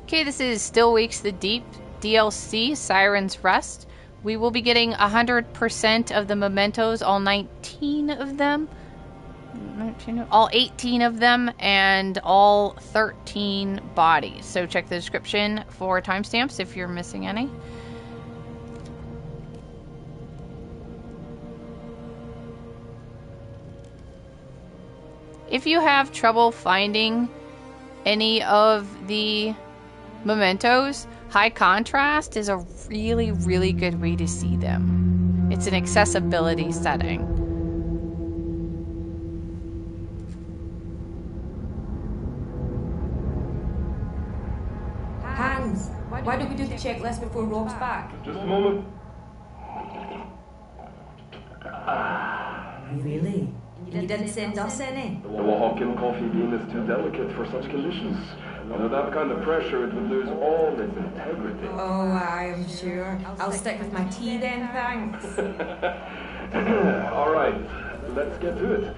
Okay, this is Still Wakes the Deep DLC, Siren's Rest. We will be getting 100% of the mementos, all 19 of them. All 18 of them, and all 13 bodies. So check the description for timestamps if you're missing any. If you have trouble finding any of the mementos, high contrast is a really, really good way to see them. It's an accessibility setting. Hans, why don't we do the checklist before Rob's back? Just a moment. Really? You didn't send us any? The Oaxacan coffee bean is too delicate for such conditions. Under that kind of pressure, it would lose all its integrity. Oh, I'm sure. I'll stick with my tea then, thanks. All right, let's get to it.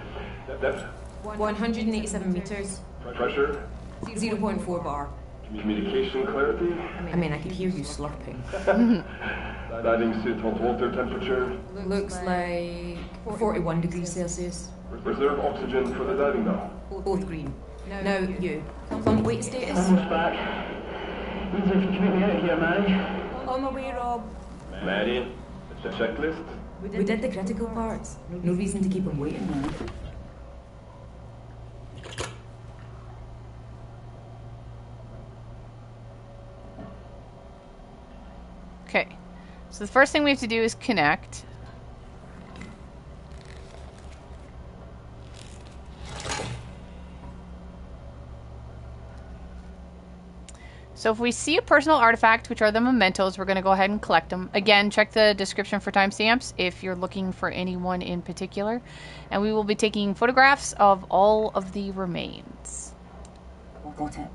Depth? 187 meters. Pressure? 0.4 bar. Communication clarity? I mean, I could hear you slurping. Diving suit hot water temperature? Looks like 41 degrees Celsius. Reserve oxygen for the diving bell? Both green. Now you. Plump weight status? Almost back. Means I can commit me out of here, Mary. On my way, Rob. Mary, the checklist? We did the critical parts. No reason to keep him waiting now. Okay, so the first thing we have to do is connect. So if we see a personal artifact, which are the mementos, we're going to go ahead and collect them. Again, check the description for timestamps if you're looking for anyone in particular. And we will be taking photographs of all of the remains. Got it.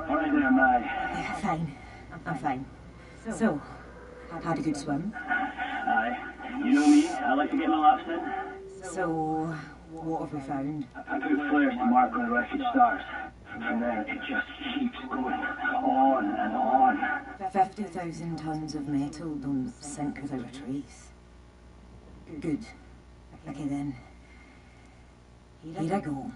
Alright there, Mary. Yeah, fine. I'm fine. So, had a good swim? Aye. You know me, I like to get my laps in. So, what have we found? I put flares to mark where the wreckage starts. From there, it just keeps going on and on. 50,000 tons of metal don't sink without a trace. Good. Okay then. Here I go.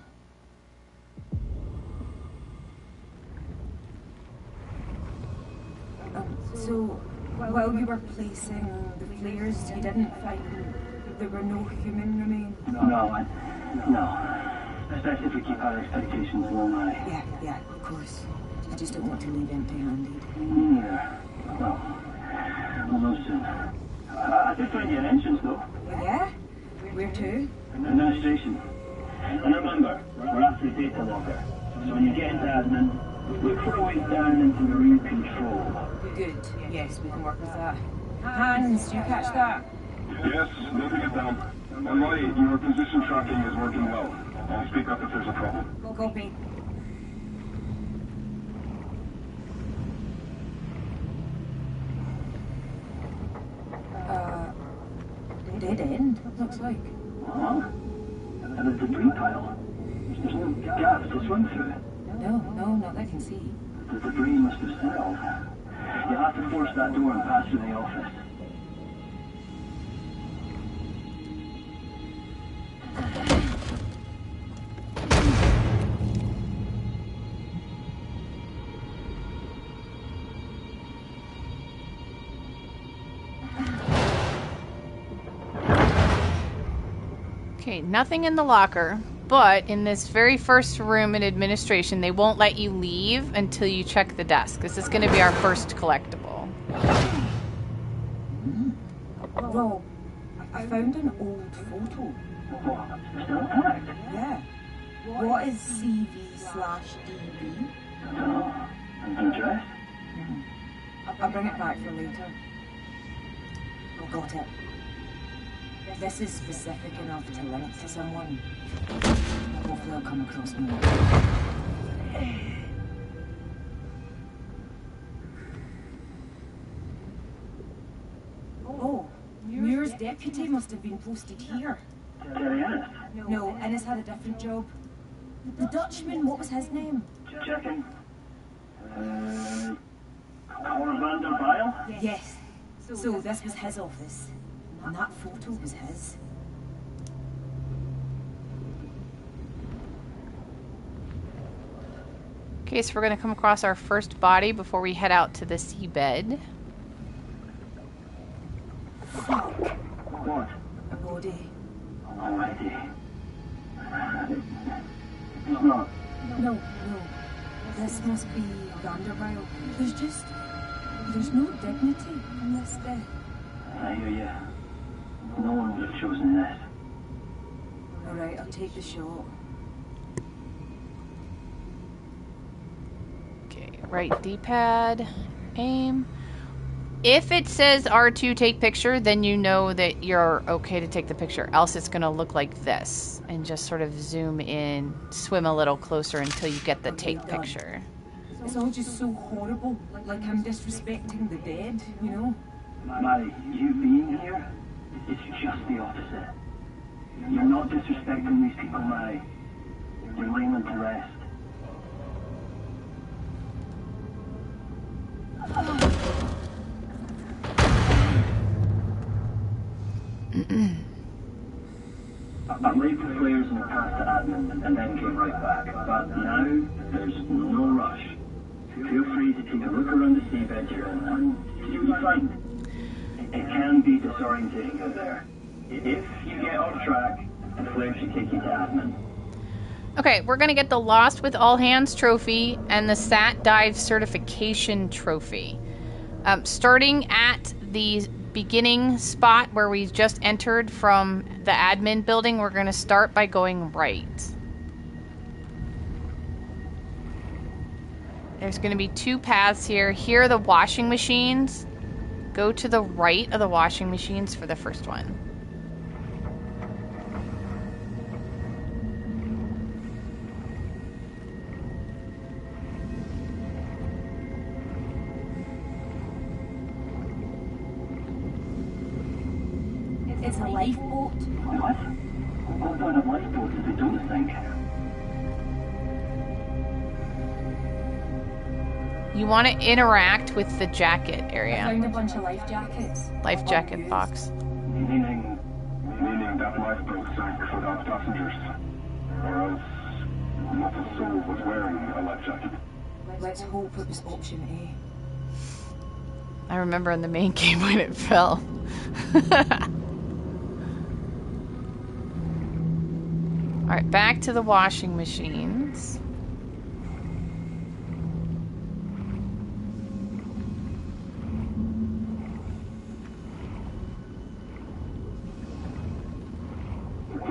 So, while you were placing the flares, you didn't find there were no human remains? No. Especially if we keep our expectations low, Mary. Yeah, of course. I just don't want to leave empty-handed. Yeah. Well, we'll know soon. I did find your entrance, though. Yeah? Where to? Administration. And remember, we're after the data logger. So when you get into admin, look for a way down into marine control. Good. Yes, we can work with that. Hans, do you catch that? Yes, noting it down. And Molly, your position tracking is working well. I'll speak up if there's a problem. Copy. Dead end, looks like. Huh? And a debris pile. There's no gaps to swim through. No, not that I can see. The debris must have settled. You'll have to force that door and pass through the office. Okay, nothing in the locker, but in this very first room in administration, they won't let you leave until you check the desk. This is going to be our first collectible. Rob, I found an old photo. What? Still intact? Yeah. What is CV/DB? No. An address? I'll bring it back for later. Got it. This is specific enough to link to someone. Hopefully I'll come across more. Oh, Muir's deputy must have been posted here. No, Innes had a different job. The Dutchman, what was his name? Checking. Cor van der Weil? Yes. So this was his office. And that photo was his. Okay, so we're going to come across our first body before we head out to the seabed. Fuck. What? A body. Already. It's not. No. This must be Vanderbilt. There's no dignity in this death. I hear you. No one would have chosen this. Alright, I'll take the shot. Okay, right D-pad, aim. If it says R2 take picture, then you know that you're okay to take the picture. Else it's going to look like this. And just sort of zoom in, swim a little closer until you get the take picture. It's all just so horrible. Like I'm disrespecting the dead, you know? Mary, you being here is just the opposite. You're not disrespecting these people, Mary. You're laying them to rest. I laid the flares in the path to admin and then came right back. But now, there's no rush. Feel free to take a look around the seabed here and see what you find. It can be disorientating out there. If you get off track, the flares should take you to admin. Okay, we're going to get the Lost with All Hands trophy and the Sat Dive certification trophy. Starting at the beginning spot where we just entered from the admin building, we're going to start by going right. There's going to be two paths here. Here are the washing machines. Go to the right of the washing machines for the first one. It's a lifeboat. What? What kind of lifeboat did they do this thing? You want to interact with the jacket I area. found a bunch of life jackets. Life jacket box. Meaning that lifeboat sank without passengers. Or else, not a soul was wearing a life jacket. Let's hope it was option A. I remember in the main game when it fell. Alright, back to the washing machines.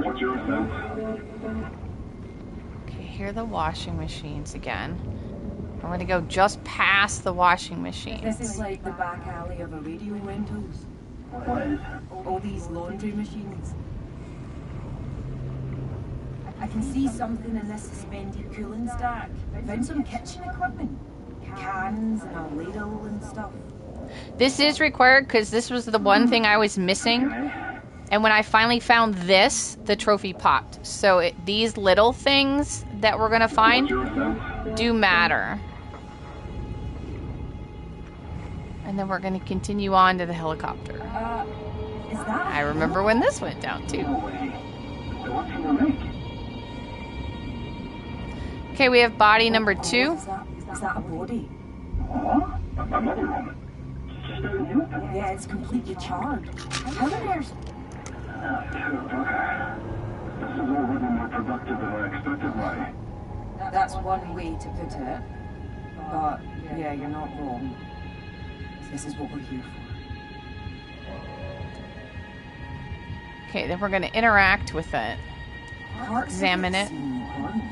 What's your sense? Okay, here are the washing machines again. I'm going to go just past the washing This machines. is like the back alley of a radio rentals. What is? All these laundry machines. I can see something in this suspended cooling stack. I found some kitchen equipment. Cans and a ladle and stuff. This is required because this was the one thing I was missing. And when I finally found this, the trophy popped. So these little things that we're going to find do matter. And then we're going to continue on to the helicopter. Is that? I remember when this went down too. No way. What's in the lake? Okay, we have body number 2. Is that a body? What? Another one. Just out in the open. Yeah, it's completely charred. How on earth? Poor bugger. This is already more productive than I expected, Mary. That's one way to put it. But yeah, you're not wrong. This is what we're here for. Okay, then we're going to interact with it. Parts Examine of it. seem burnt.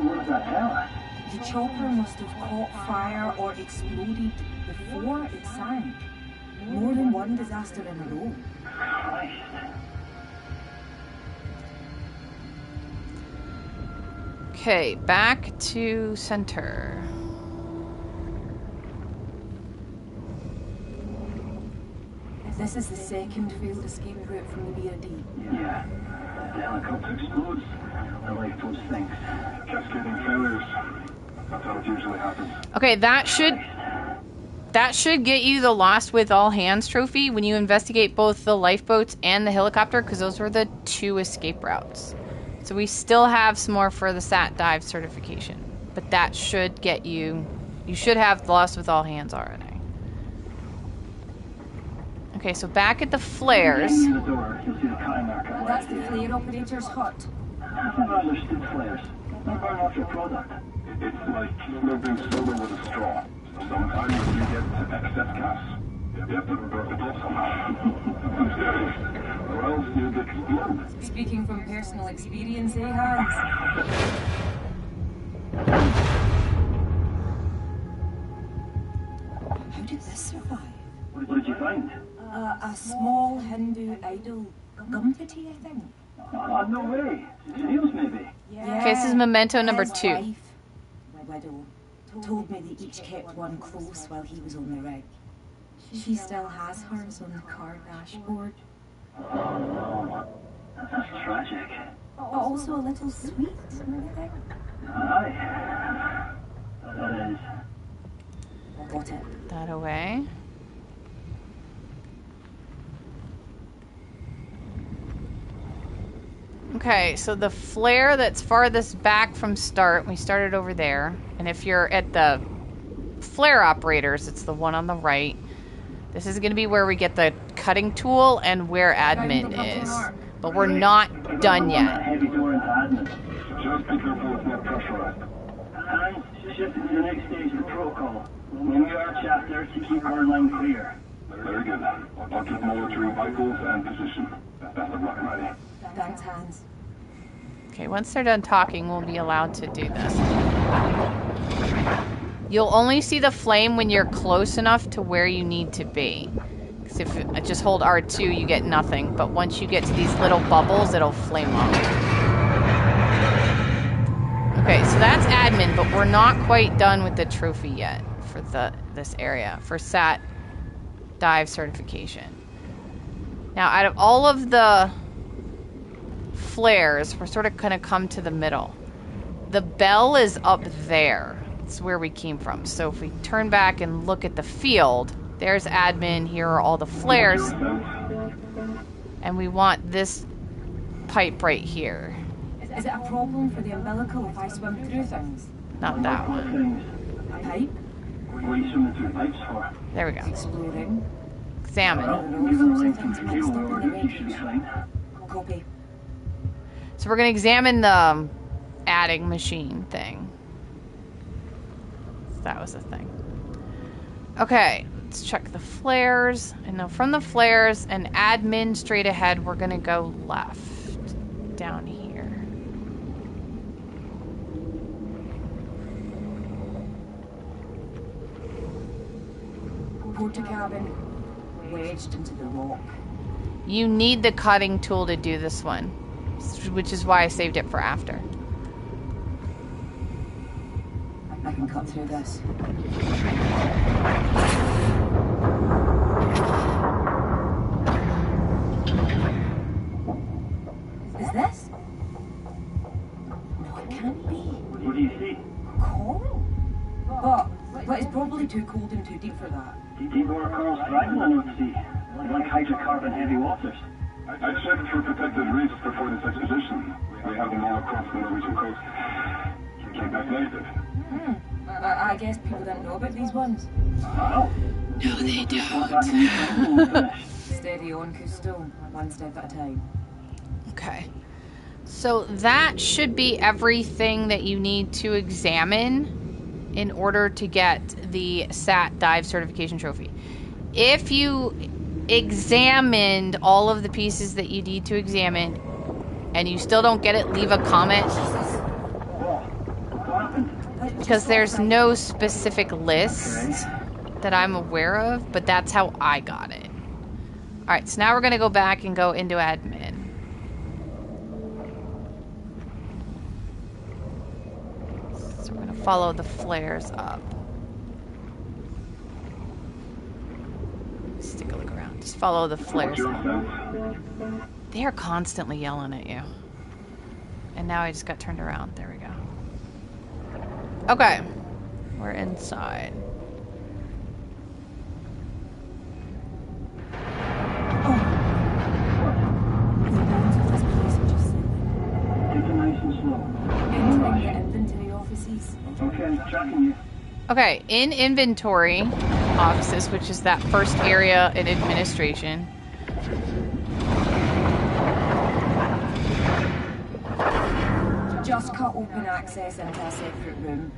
What does that tell us? The chopper must have caught fire or exploded before it sank. More than one disaster in a row. Christ. Okay, back to center. This is the second failed escape route from the BRD. Yeah. The helicopter explodes. The lifeboat sinks. Cascading failures. That's how it usually happens. Okay, that should get you the Lost with All Hands trophy when you investigate both the lifeboats and the helicopter, because those were the 2 escape routes. So we still have some more for the SAT dive certification, but that should get you. You should have the Lost with All Hands already. Okay, so back at the flares. The door, you'll see the cutting mark. That's the flare operator's hut. I've never understood flares. They burn off your product. It's like smoking soda with a straw. Sometimes you get excess gas. You have to burn it off somehow. I'm serious. Or else you'd explode. Speaking from personal experience, eh, Hans? How did this survive? What did you find? A small Hindu idol. Gumpati, I think. Oh, no way. Snails, maybe. Yeah. Okay, this is memento number His 2. wife, my widow, told me they each kept one close while he was on the rig. She still has hers on the car dashboard. Oh, no. That's tragic. But also a little sweet, don't you think? Aye. That is. Got it. That away. Okay, so the flare that's farthest back from start, we started over there. And if you're at the flare operators, it's the one on the right. This is going to be where we get the cutting tool and where admin is. But we're not done yet. Heavy door into admin. Just be careful it's not pressurized. And shift to the next stage of the protocol. When we are chapter to keep our line clear. Very good. I'll keep monitoring vitals and position. Best of luck, Maddie. Thanks, Hans. Okay, once they're done talking, we'll be allowed to do this. You'll only see the flame when you're close enough to where you need to be. Because if you just hold R2, you get nothing. But once you get to these little bubbles, it'll flame up. Okay, so that's admin, but we're not quite done with the trophy yet for this area, for SAT dive certification. Now, out of all of the flares, we're sort of going to come to the middle. The bell is up there. It's where we came from. So if we turn back and look at the field, there's admin, here are all the flares. And we want this pipe right here. Is it a problem for the umbilical if I swim through things? Not that one. A pipe? What are you swimming through pipes for? There we go. Exploring? Examine. Given the length of the cable we're you should be fine. Copy. So we're going to examine the adding machine thing. That was the thing. Okay, let's check the flares. And now from the flares and admin straight ahead, we're going to go left down here. Porta cabin, wedged into the rock. You need the cutting tool to do this one, which is why I saved it for after. I can cut through this. Is this? No, it can't be. What do you see? Coral? But it's probably too cold and too deep for that. Deep water corals thriving on North Sea. Like hydrocarbon heavy waters. I checked for protected reefs before this expedition. We have them all across the Norwegian coast. Came back negative. I guess people didn't know about these ones. Wow. No, they don't. Steady on, Cousteau. One step at a time. Okay. So that should be everything that you need to examine in order to get the SAT dive certification trophy. If you examined all of the pieces that you need to examine and you still don't get it, leave a comment. Because there's no specific list that I'm aware of, but that's how I got it. Alright, so now we're going to go back and go into admin. So we're going to follow the flares up. Let's take a look around. Just follow the flares up. They are constantly yelling at you. And now I just got turned around. There we go. Okay. We're inside. Okay, tracking you. Okay, in inventory offices, which is that first area in administration. Just cut open access into a separate room.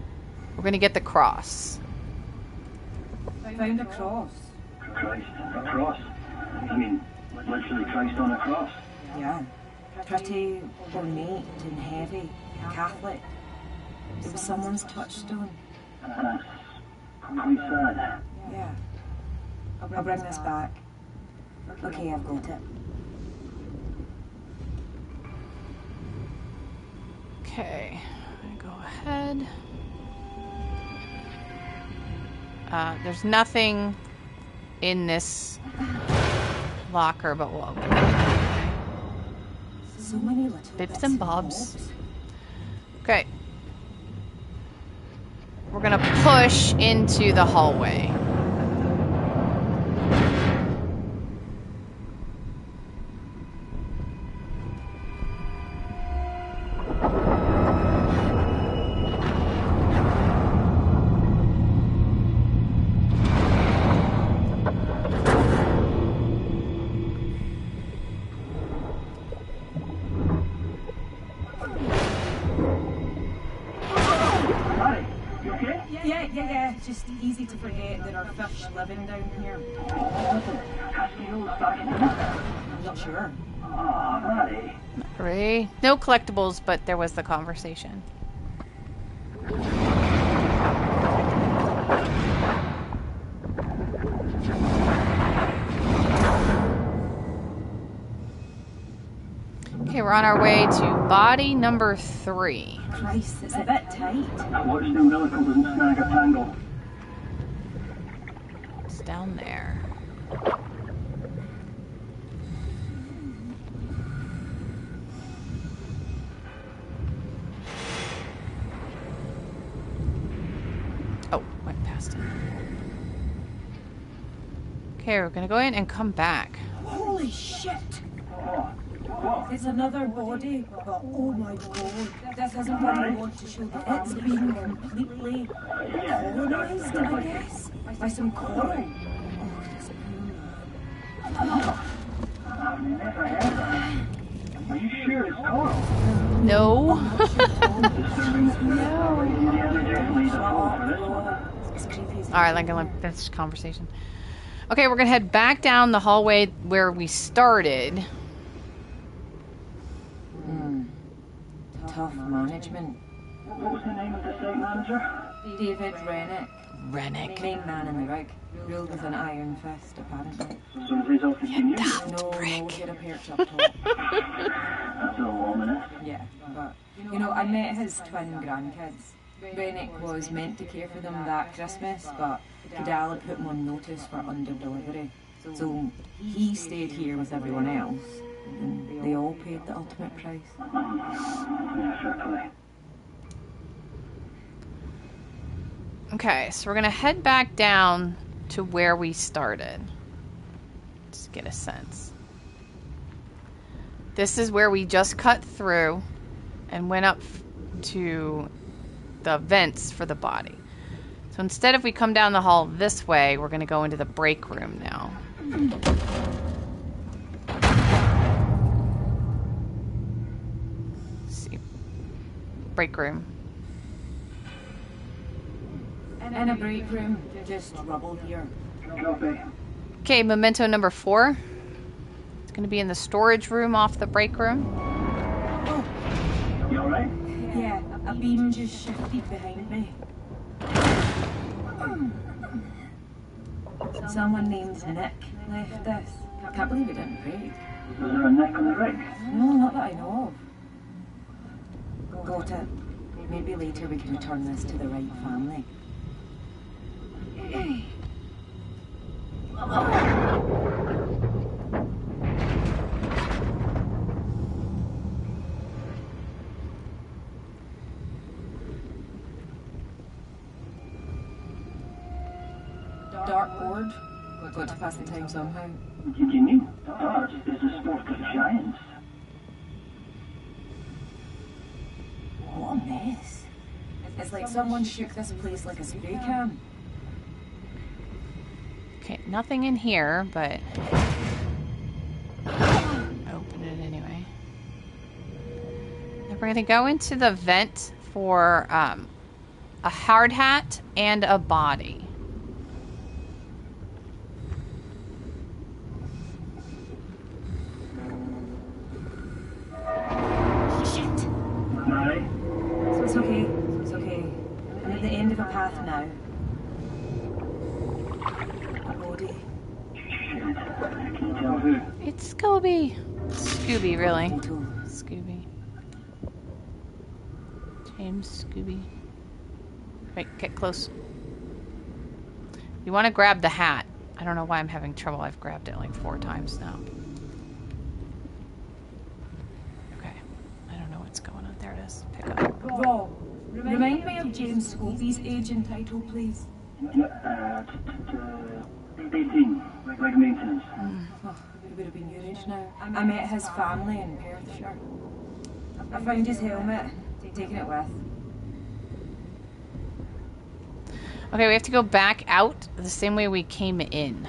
We're gonna get the cross. Found a cross. Christ, a cross? I mean, literally Christ on a cross. Yeah. Pretty ornate and heavy. Catholic. It was someone's touchstone. That's quite sad. Yeah. I'll bring this back. Okay, I've got it. Okay, I'm gonna go ahead. There's nothing in this locker, but we'll open it. So many little Bips and bobs. Okay. We're gonna push into the hallway. Just easy to forget there are fish living down here. I'm not sure. Hooray. No collectibles, but there was the conversation. Okay, we're on our way to body number 3. Christ, it's a bit tight. Watch the umbilical doesn't snag a tangle. It's down there. Oh, went past it. Okay, we're gonna go in and come back. Holy shit! It's another body, but oh my god, this isn't what I want to show you. It's been completely colonized, I guess, by some coral. Oh, this I've never heard that. Are you sure it's coral? No. Alright, like I'm gonna finish the conversation. Okay, we're gonna head back down the hallway where we started. Tough management. What was the name of the site manager? David Rennick. Rennick. Main man in the rig. Ruled with an iron fist, apparently. Some of his office you knew? No, he had a perch up top. That's all ominous. Yeah, but, you know, I met his twin grandkids. Rennick was meant to care for them that Christmas, but Cadal had put him on notice for under-delivery. So he stayed here with everyone else. And they all paid the ultimate price. Yeah, certainly. Okay, so we're gonna head back down to where we started. Just get a sense. This is where we just cut through and went up to the vents for the body. So instead, if we come down the hall this way, we're gonna go into the break room now. Break room. In a break room, just rubble here. Copy. Okay, memento number 4. It's going to be in the storage room off the break room. Oh. You alright? Yeah, a beam just shifted behind me. Someone named Nic left this. Can't believe it didn't break. Was there a Nick on the rig? No, not that I know of. Got it. Maybe later we can return this to the right family. Dartboard. Got to pass the time somehow. You knew darts is a sport of giants. What a mess. It's like someone shook this place like a spray can. Okay, nothing in here, but open it anyway. And we're going to go into the vent for a hard hat and a body. Shit. Aye. So it's okay. It's okay. I'm at the end of a path now. A body. Can you tell who? It's Scooby. Scooby, really. Photo. Scooby. James Scooby. Right, get close. You want to grab the hat. I don't know why I'm having trouble. I've grabbed it like 4 times now. Okay. I don't know what's going on. There it is. Pick up. Rob, remind me of James Scooby's age and title, please. 18, like maintenance. Oh, it would have been your age now. I met his family in Perthshire. I found his helmet, taking it with. Okay, we have to go back out the same way we came in.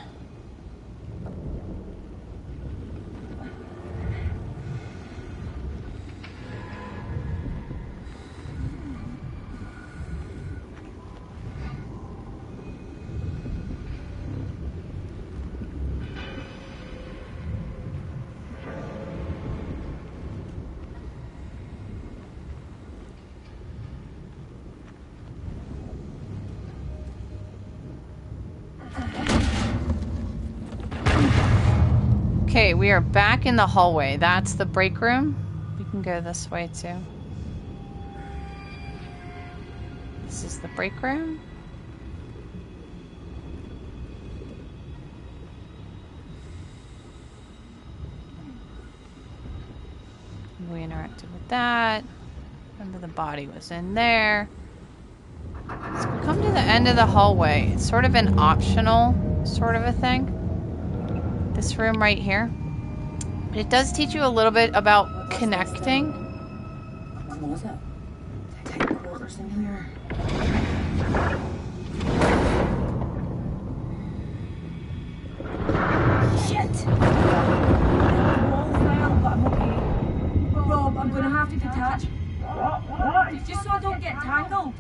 Okay, we are back in the hallway. That's the break room. We can go this way too. This is the break room. We interacted with that. Remember the body was in there. So we come to the end of the hallway. It's sort of an optional sort of a thing. This room right here. But it does teach you a little bit about connecting. What was it? Tight quarters in here. Shit! The wall fell, but I'm okay. Rob, I'm gonna have to detach. What? Just so I don't get tangled.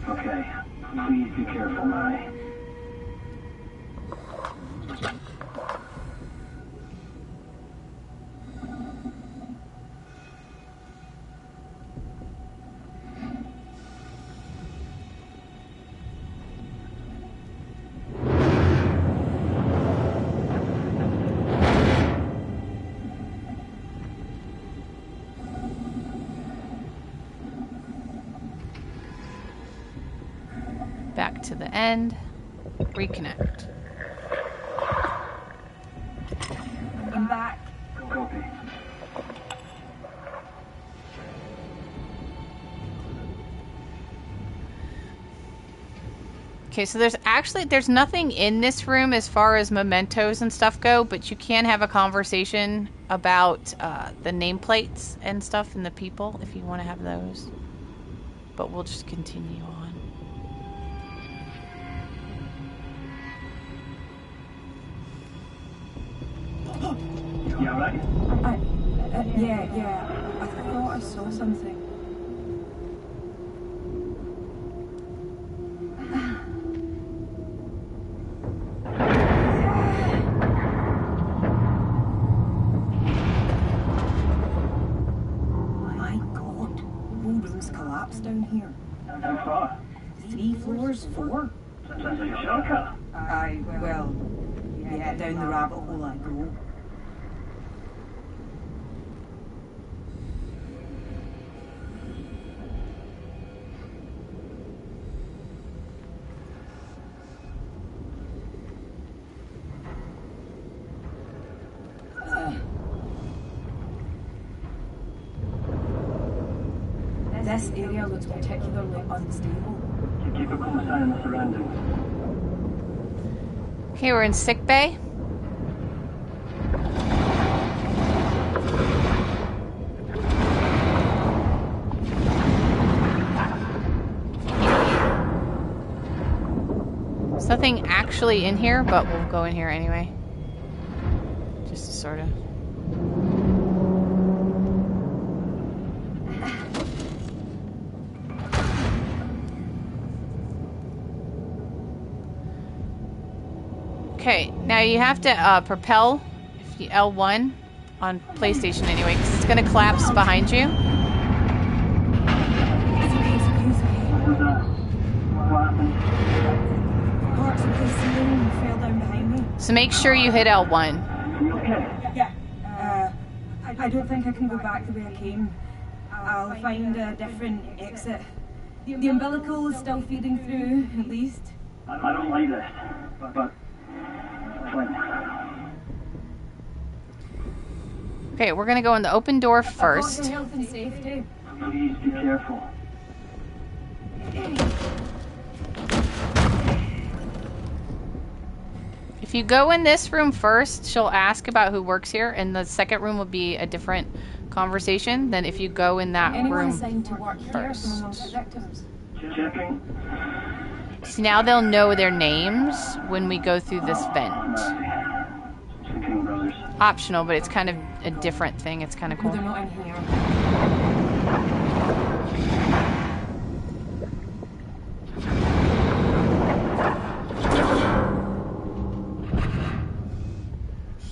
Okay. Please be careful, Mary. Back to the end. Reconnect. I'm back. Copy. Okay, so there's nothing in this room as far as mementos and stuff go, but you can have a conversation about the nameplates and stuff and the people if you want to have those. But we'll just continue on. You alright? Yeah. I thought I saw something. My God, the whole room's collapsed down here. How far? 3 floors, 4. Sounds like a shortcut. Aye. Well, yeah, down the rabbit hole I go. This area looks particularly unstable. Keep a close eye on the surroundings. Okay, we're in sick bay. There's nothing actually in here, but we'll go in here anyway. Just to sort of... Okay, now you have to propel if you L1 on PlayStation anyway, because it's going to collapse behind you. So make sure you hit L1. Yeah. I don't think I can go back the way I came. I'll find a different exit. The umbilical is still feeding through, at least. I don't like this, but... Okay, we're gonna go in the open door first. For health and safety. Please be careful. If you go in this room first, she'll ask about who works here, and the second room will be a different conversation than if you go in that Anyone room assigned to work here first. from amongst the victims? Checking. So now they'll know their names when we go through this vent. Checking, brothers. Optional, but it's kind of a different thing. It's kind of cool. They're not in here.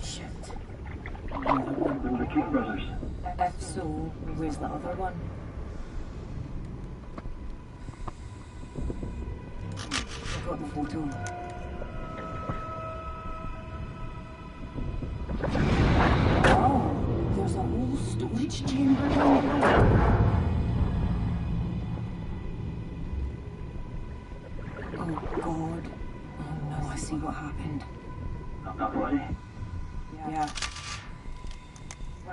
Shit. They're the King brothers. If so, where's the other one? I've got the photo. Oh, there's a whole storage chamber down here. Oh God. Oh no, I see what happened. Not bloody. Yeah.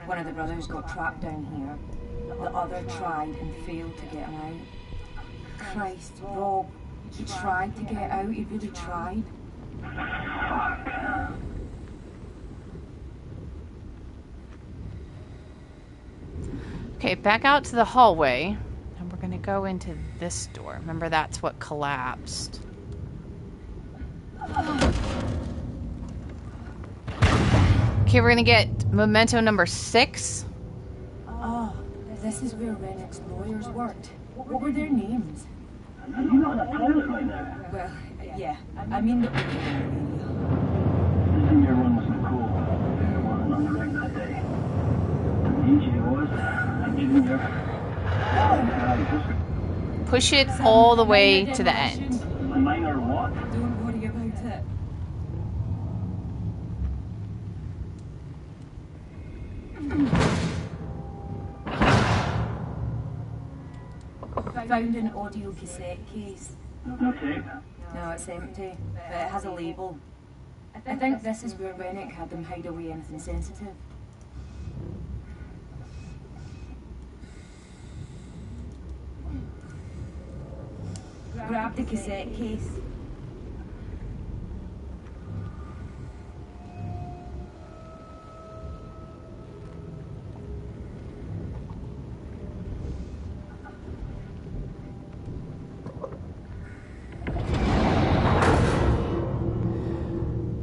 One of the brothers got trapped down here. The other tried and failed to get him out. Christ, Rob, he tried to get out, he really tried. Okay, back out to the hallway, and we're gonna go into this door. Remember, that's what collapsed. Okay, we're gonna get memento number 6. Oh, this is where Rennick's lawyers worked. What were their names? Are you not in a toilet right now? Well, yeah, I mean the... The senior one wasn't cool. It wasn't on the ring that day. The DJ was. And junior. Push it all the way to the end. Minor what? Don't worry about it. Found an audio cassette case. No tape? No, it's empty, but it has a label. I think this is where Rennick had them hide away anything sensitive. Grab the cassette case.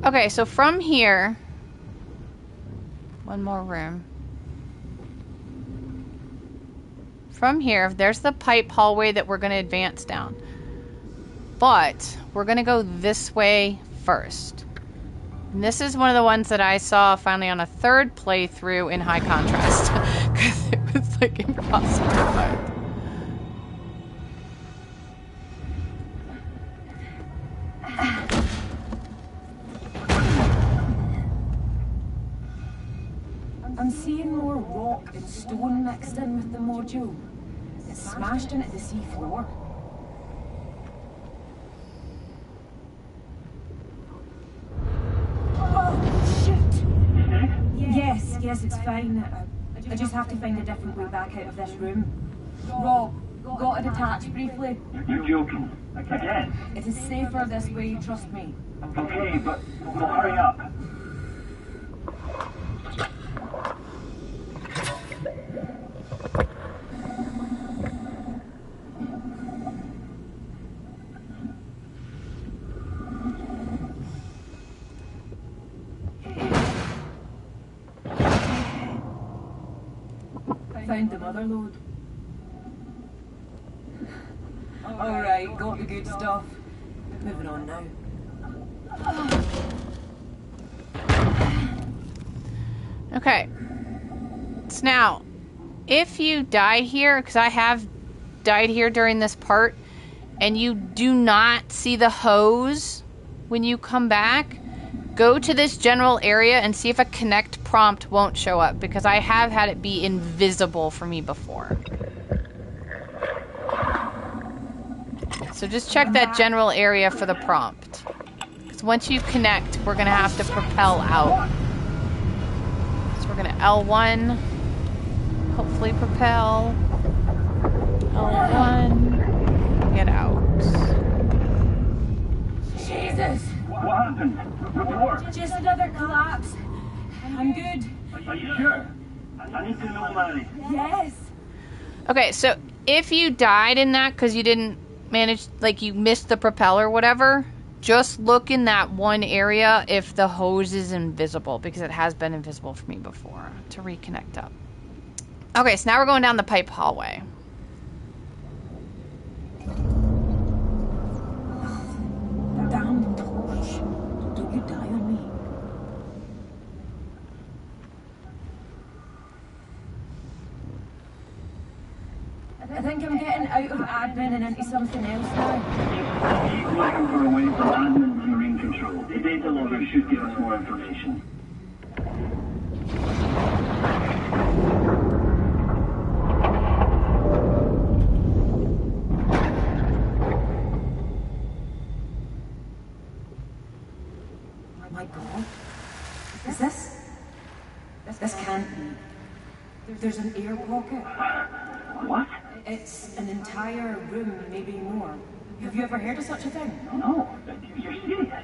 Okay, so from here, one more room. From here, there's the pipe hallway that we're going to advance down. But we're going to go this way first. And this is one of the ones that I saw finally on a third playthrough in high contrast. Because it was like impossible to find. I'm seeing more rock and stone mixed in with the module. It's smashed into the sea floor. Oh, shit! Yes, it's fine. I just have to find a different way back out of this room. Rob, got to detach briefly. You're joking. Again? It is safer this way, trust me. Okay, but we'll hurry up. Found the mother lode. Alright, got the good stuff. Moving on now. Okay. So now, if you die here, because I have died here during this part, and you do not see the hose when you come back, go to this general area and see if a connect prompt won't show up, because I have had it be invisible for me before. So just check that general area for the prompt. Because once you connect, we're going to have to propel out. So we're going to L1, hopefully propel. L1, get out. Jesus! What happened? Report. Just another collapse. I'm good. Are you sure? I need to know, Mary. Yes. Okay, so if you died in that because you didn't manage, like you missed the propeller or whatever, just look in that one area if the hose is invisible, because it has been invisible for me before, to reconnect up. Okay, so now we're going down the pipe hallway. Damn torch. Don't you die on me. I think I'm getting out of admin and into something else now. Keep looking for a way from admin to marine control. The data logger should give us more information. My God. Is this? This can't be. There's an air pocket. What? It's an entire room, maybe more. Have you ever heard of such a thing? No. You're serious?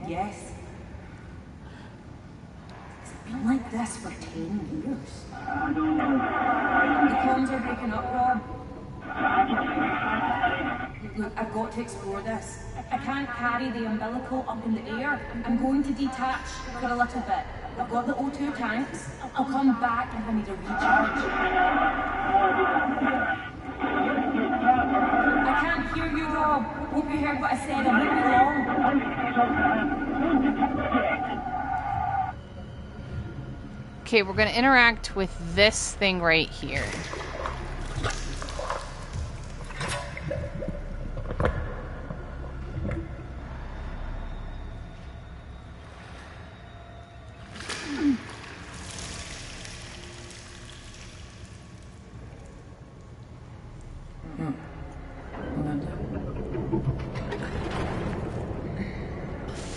Yes. It's been like this for 10 years. I don't know. The comms are breaking up, Rob. Look, I've got to explore this. I can't carry the umbilical up in the air. I'm going to detach for a little bit. I've got the O2 tanks. I'll come back if I need a recharge. I can't hear you, Rob. Hope you heard what I said. I might be wrong. Okay, we're going to interact with this thing right here.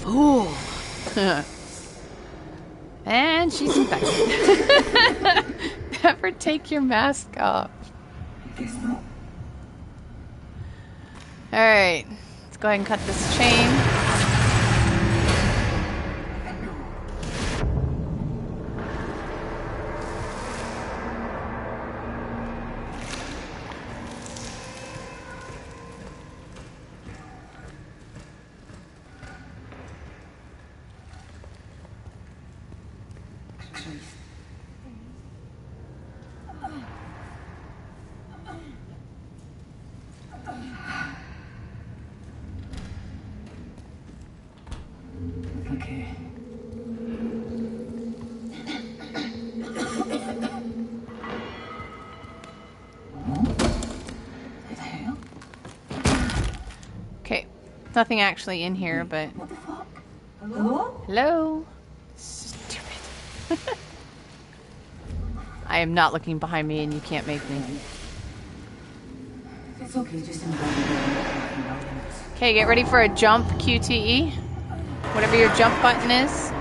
Fool. And she's infected. Never take your mask off. Alright. Let's go ahead and cut this chain. Nothing actually in here, but... What the fuck? Hello? Hello? Stupid. I am not looking behind me and you can't make me. It's okay, just invite me. Okay, get ready for a jump, QTE. Whatever your jump button is.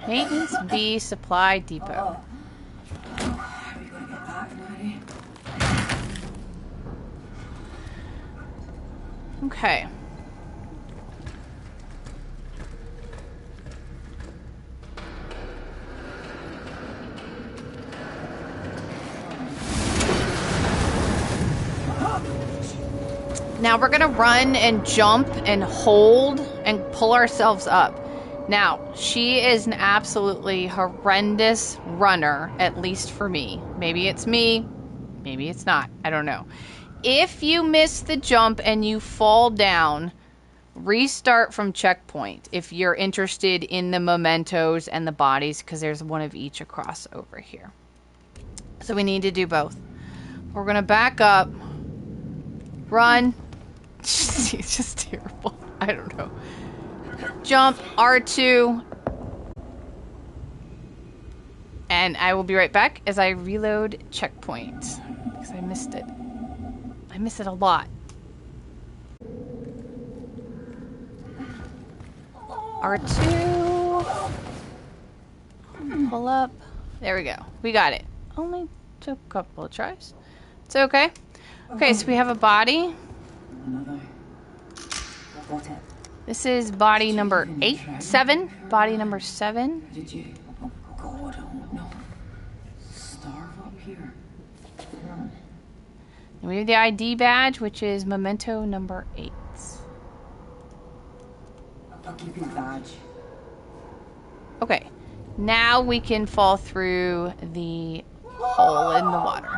Maintenance V Supply Depot. We gotta get back, Mary. Okay. Now we're gonna run and jump and hold and pull ourselves up. Now, she is an absolutely horrendous runner, at least for me. Maybe it's me, maybe it's not, I don't know. If you miss the jump and you fall down, restart from checkpoint if you're interested in the mementos and the bodies, because there's one of each across over here. So we need to do both. We're gonna back up, run. It's just terrible. I don't know. Jump, R2. And I will be right back as I reload checkpoint. Because I missed it. I miss it a lot. R2. Pull up. There we go. We got it. Only took a couple of tries. It's okay. Okay, so we have a body. Another. Got it. This is body number 7. Body number 7. Did you? Oh God, oh no. Starve up here. And we have the ID badge, which is memento number 8. I'll keep your badge. Okay, now we can fall through the hole in the water.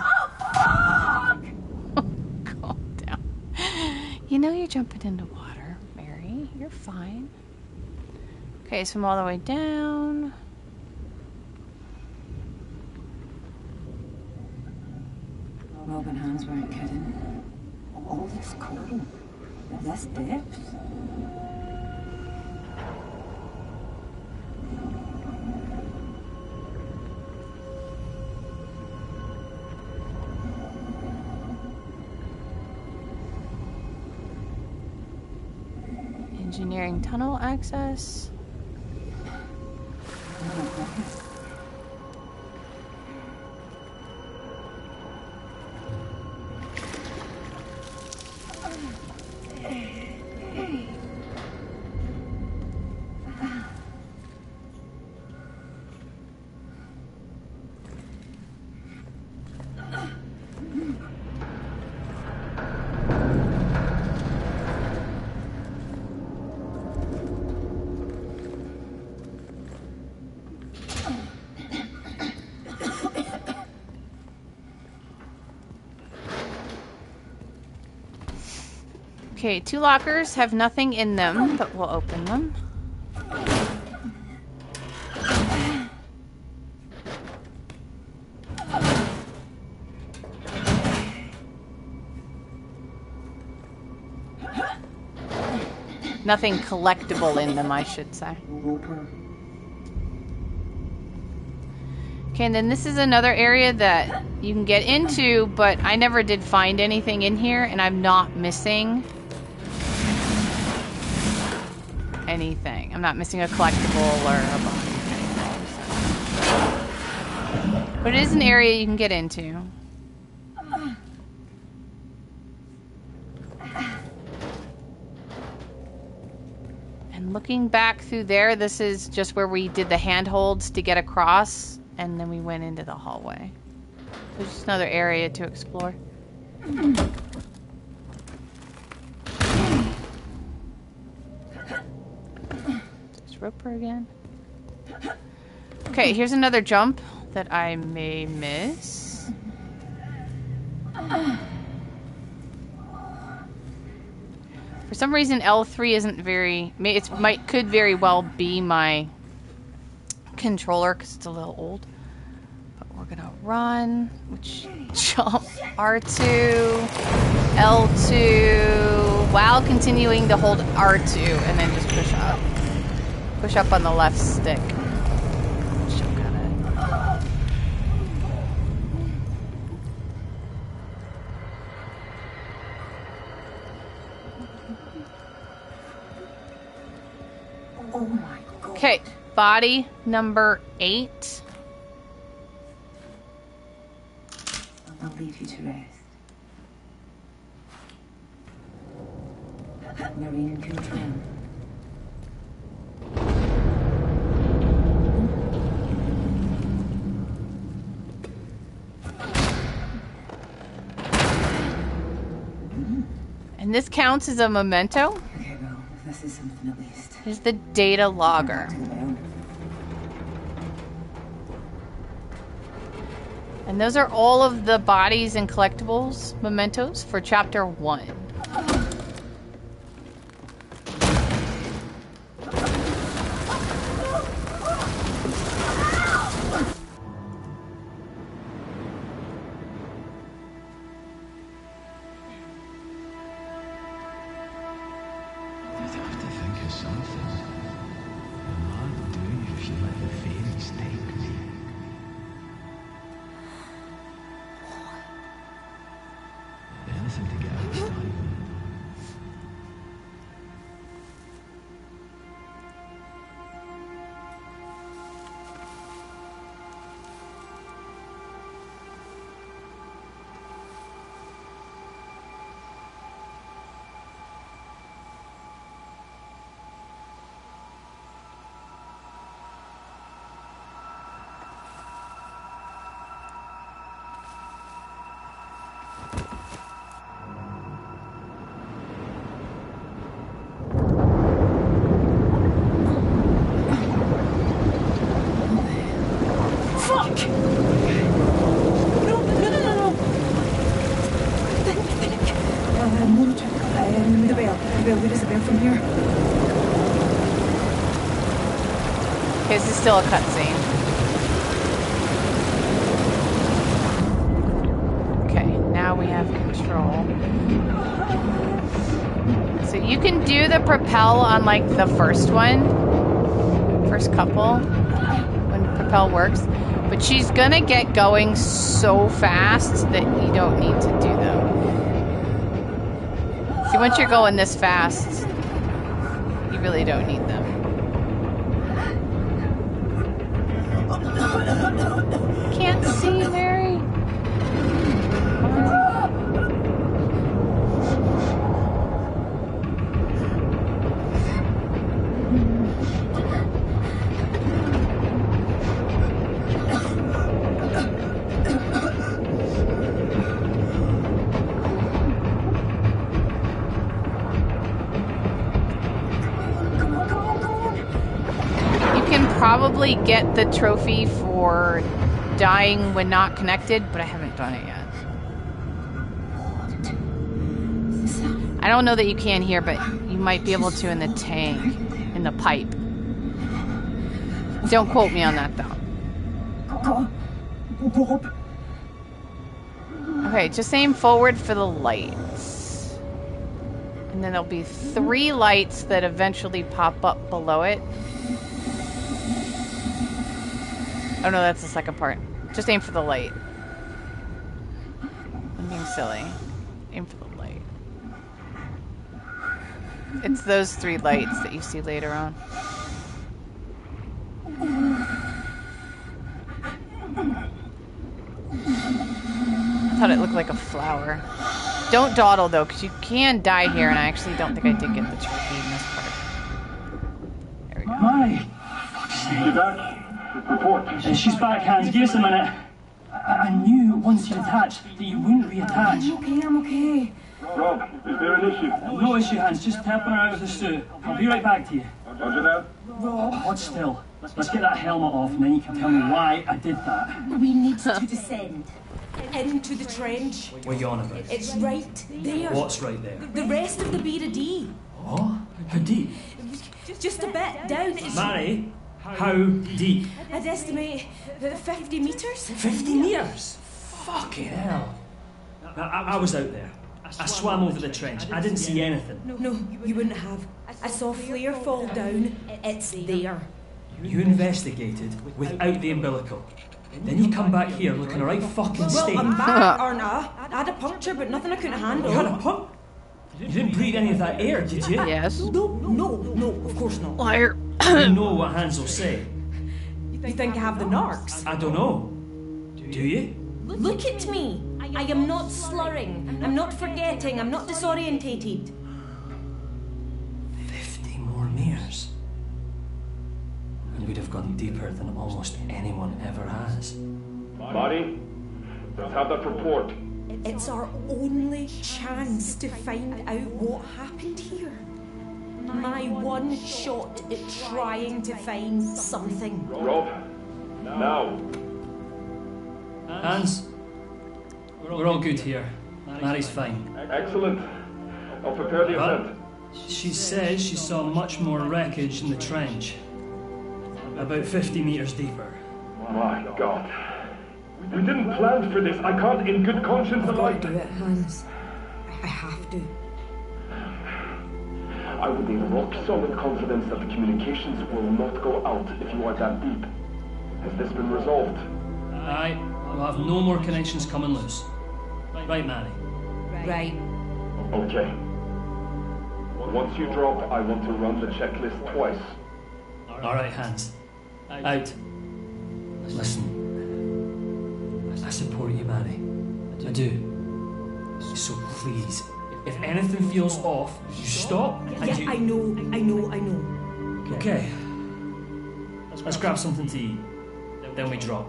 Calm down. You know you're jumping into water, Mary. You're fine. Okay, so I'm all the way down. Robin hands weren't kidding. All this coal. This depth. Engineering tunnel access. Okay, 2 lockers have nothing in them, but we'll open them. Nothing collectible in them, I should say. Okay, and then this is another area that you can get into, but I never did find anything in here, and I'm not missing anything. I'm not missing a collectible or a body or anything. But it is an area you can get into. And looking back through there, this is just where we did the handholds to get across, and then we went into the hallway. There's just another area to explore. Roper again. Okay, here's another jump that I may miss. For some reason, L3 isn't very. Could very well be my controller because it's a little old. But we're gonna run, which jump R2, L2. while continuing to hold R2 and then just push up. Push up on the left stick. Oh my god. Okay, body number 8. I'll leave you to rest. Marine control. And this counts as a memento? Okay, well, this is something at least. Here's the data logger. And those are all of the bodies and collectibles mementos for chapter 1. This is still a cutscene. Okay, now we have control. So you can do the propel on like the first one, first couple, when propel works, but she's gonna get going so fast that you don't need to do them. See, once you're going this fast, you really don't need them. Can't see, Mary. You can probably get the trophy for dying when not connected, but I haven't done it yet. I don't know that you can here, but you might be able to in the tank, in the pipe. Don't quote me on that, though. Okay, just aim forward for the lights. And then there'll be 3 lights that eventually pop up below it. Oh no, that's the second part. Just aim for the light. I'm being silly. Aim for the light. It's those 3 lights that you see later on. I thought it looked like a flower. Don't dawdle though, because you can die here, and I actually don't think I did get the trophy in this part. There we go. Hi. You back? Report. She's back, Hans. Give us a minute. I knew once you attached that you wouldn't reattach. I'm okay. Rob, is there an issue? No issue, Hans. Just helping her out with the stew. I'll be right back to you. Roger that. Hold still. Let's get that helmet off, and then you can tell me why I did that. We need to descend into the trench. What are you on about? It's right there. What's right there? The rest of the B. What? How deep? Just a bit down. It's, Mary, how deep? I'd estimate 50 metres. 50 metres? Fucking hell. Now, I was out there, I swam over the trench. I didn't see anything. No, you wouldn't have. I saw a flare fall down. It's there. You investigated without the umbilical. Then you come back here looking a right fucking state. Well, I'm back, aren't I? I had a puncture, but nothing I couldn't handle. You had a pump? You didn't breathe any of that air, did you? Yes. No, of course not. Liar. You know what Hans will say. You think I have the narcs? I don't know. Do you? Look at me. I am not slurring. I'm not forgetting. I'm not disorientated. 50 more meters. And we'd have gone deeper than almost anyone ever has. Marty, let's have that report. It's our only chance to find out what happened here. My one shot at trying to find something. Rob, now. Hans, we're all good here. Mary's fine. Excellent. I'll prepare the ascent. She says she saw much more wreckage in the trench. About 50 meters deeper. My God. We didn't plan for this. I can't in good conscience I'll do it, Hans. I have to. I would need rock-solid confidence that the communications will not go out if you are that deep. Has this been resolved? Aye, we'll have no more connections coming loose. Right, Mary? Right. Okay. Once you drop, I want to run the checklist twice. All right, Hans. Out. Listen. I support you, Mary. I do. So please, if anything feels off, you stop and Yeah, you... I know. Okay. Let's grab something to eat. Then we drop.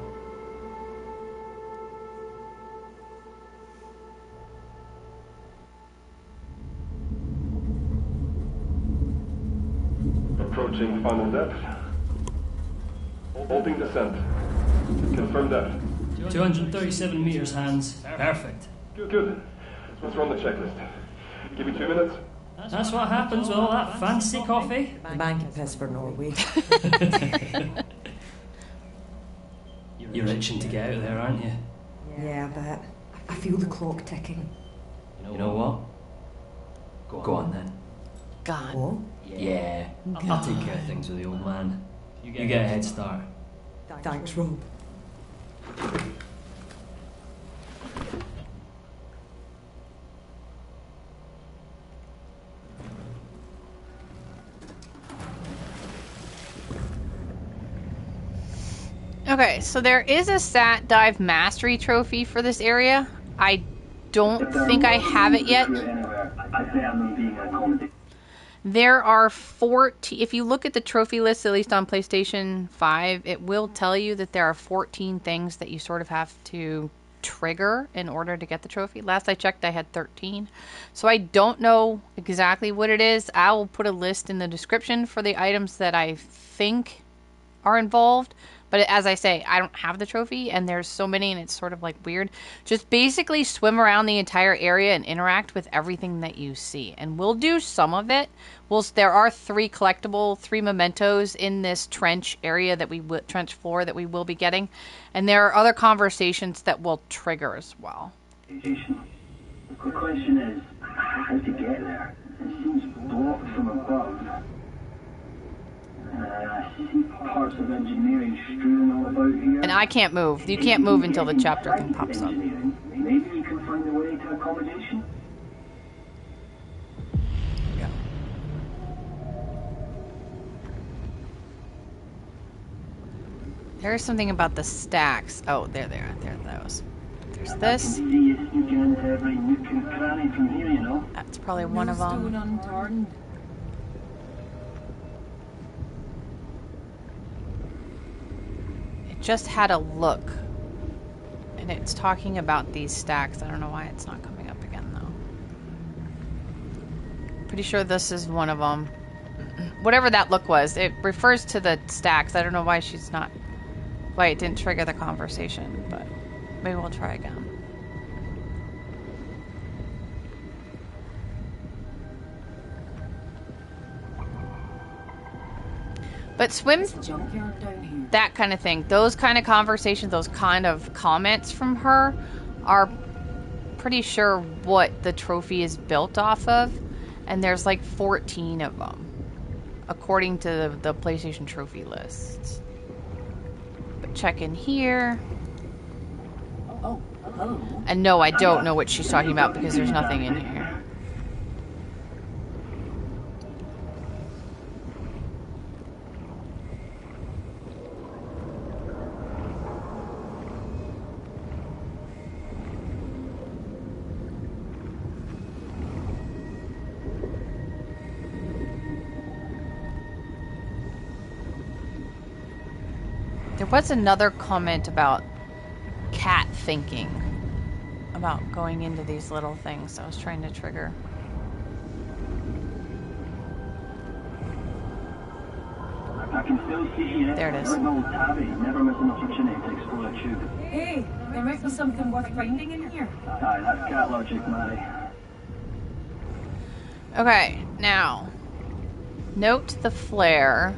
Approaching final depth. Holding descent. Confirm depth. 237 meters, Hans. Perfect. Good. Let's run the checklist. Give me 2 minutes. That's what happens with all that fancy coffee. The man can piss for Norway. You're itching to get out of there, aren't you? Yeah, but I feel the clock ticking. You know what? Go on then. God. What? Yeah, I'll take care of things with the old man. You get a head start. Thanks, Rob. Okay, so there is a Sat Dive Mastery trophy for this area. I don't think I have it yet. There are 14, if you look at the trophy list, at least on PlayStation 5, it will tell you that there are 14 things that you sort of have to trigger in order to get the trophy. Last I checked, I had 13. So I don't know exactly what it is. I will put a list in the description for the items that I think are involved. But as I say, I don't have the trophy, and there's so many, and it's sort of like weird. Just basically swim around the entire area and interact with everything that you see. And we'll do some of it. There are 3 mementos in this trench area that trench floor that we will be getting. And there are other conversations that will trigger as well. The question is, how to get there? It seems blocked from above. I see parts of engineering strewn all about here. And I can't move. You can't move until the chapter thing pops up. Maybe you can find a way to accommodation? Yeah. There's something about the stacks. Oh, there they are. There are those. There's this. I can see you sneaking into every nook and cranny from here, you know. That's probably one of them. Unturned. Just had a look, and it's talking about these stacks. I don't know why it's not coming up again though. Pretty sure this is one of them. Whatever that look was, it refers to the stacks. I don't know why it didn't trigger the conversation, but maybe we'll try again. But swim, Junkyard down here. that kind of thing, those kind of conversations, those kind of comments from her are pretty sure what the trophy is built off of, and there's like 14 of them, according to the PlayStation trophy list. But check in here. Oh, hello. And no, I don't know what she's talking about because there's nothing in here. There was another comment about Cat thinking about going into these little things I was trying to trigger. I can still see you. There it is. Old Tabby, never miss an opportunity to explore a tube. Hey, there might be something worth finding in here. Aye, that's cat logic, Mary. Okay, now note the flare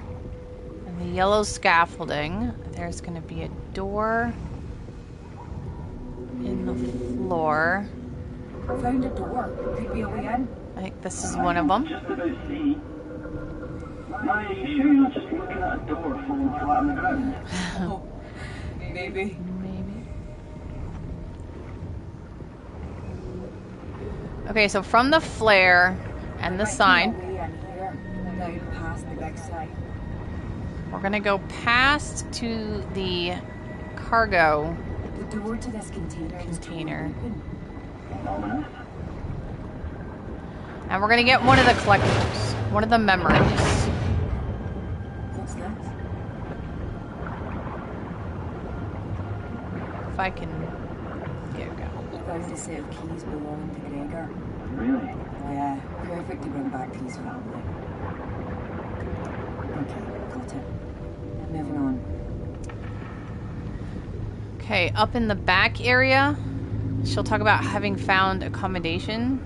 and the yellow scaffolding. There's going to be a door in the floor. Found a door. Could be a way in. I think this is one of them. Just about see. Mary, are you sure you're not just looking at a door falling flat on the ground? Oh, maybe. Maybe. Okay, so from the flare and the sign, Way in here, down past the big sign. we're going to go past to the cargo The door to this container. Ominous. and we're going to get one of the collectibles, one of the memories. What's that? If I can get it going. Found a set of keys belonging to Gregor. Really? Yeah, perfect to bring back to his family. Okay, got it. Moving on. Okay, up in the back area, she'll talk about having found accommodation.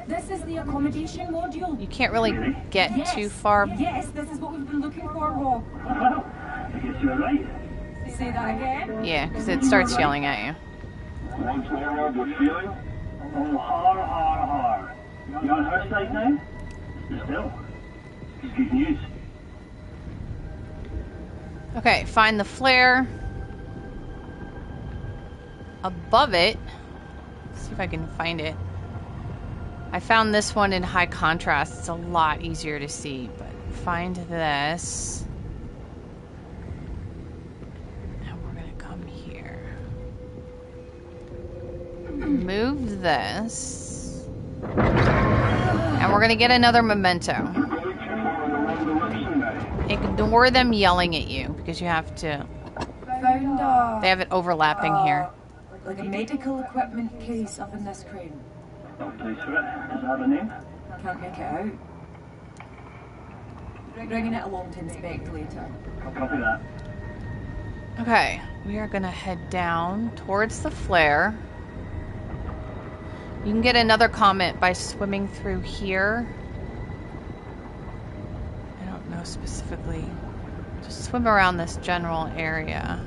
This is the accommodation module. You can't really get Yes. too far. Yes, this is what we've been looking for, Rob. Well, I guess you're right. Say that again. Yeah, because it starts yelling at you. Once more, Rob, with feeling? Oh, har. You on her side now? Still. It's good news. Okay, find the flare. Above it, let's see if I can find it. I found this one in high contrast. It's a lot easier to see, but find this. And we're going to come here. Move this. And we're going to get another memento. You're going too far in the wrong direction, Mary. Ignore them yelling at you because you have to. Found They have it overlapping here. like a medical equipment case up in this crane. No place for it. Does it have a name? Can't make it out. Bringing it along to inspect later. I'll copy that. Okay, we are gonna head down towards the flare. You can get another comment by swimming through here. I don't know specifically. Just swim around this general area.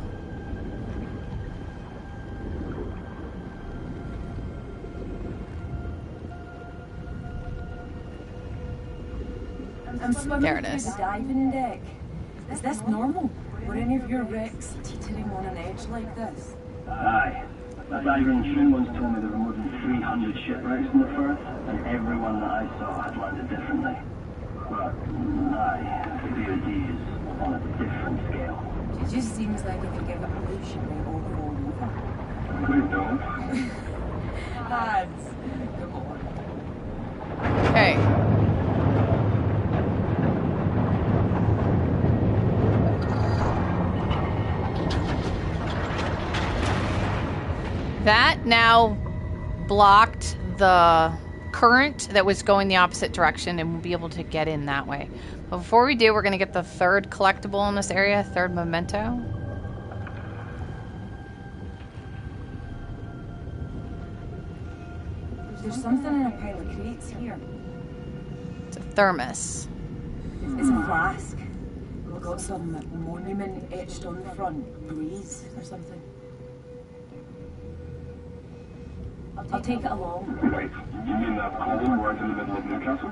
I'm swimming There it through is. the diving deck. Is this normal? Were any of your wrecks teetering on an edge like this? Aye. A diver in Trim once told me there were more than 300 shipwrecks in the Firth, and everyone that I saw had landed differently. But, aye, the BOD is on a different scale. It just seems like if you give it a push, it may all fall over. Please don't. Lads, come on. Okay. That now blocked the current that was going the opposite direction, and we'll be able to get in that way. But before we do, we're going to get the third collectible in this area, third memento. There's something in a pile of crates here. It's a thermos. It's a flask. got some monument etched on the front. Breeze or something. I'll take it along. Wait, you mean that column right in the middle of Newcastle?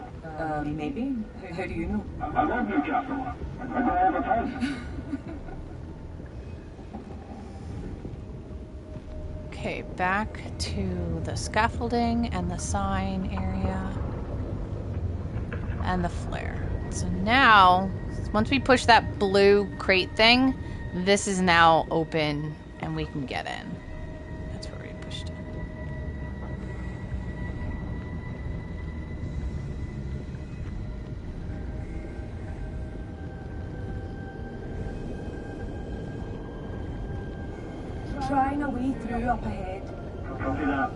Maybe. How do you know? I love Newcastle. I go all the time. Okay, back to the scaffolding and the sign area and the flare. So now, once we push that blue crate thing, this is now open and we can get in. That's where we pushed it. Trying a way through up ahead. Copy that.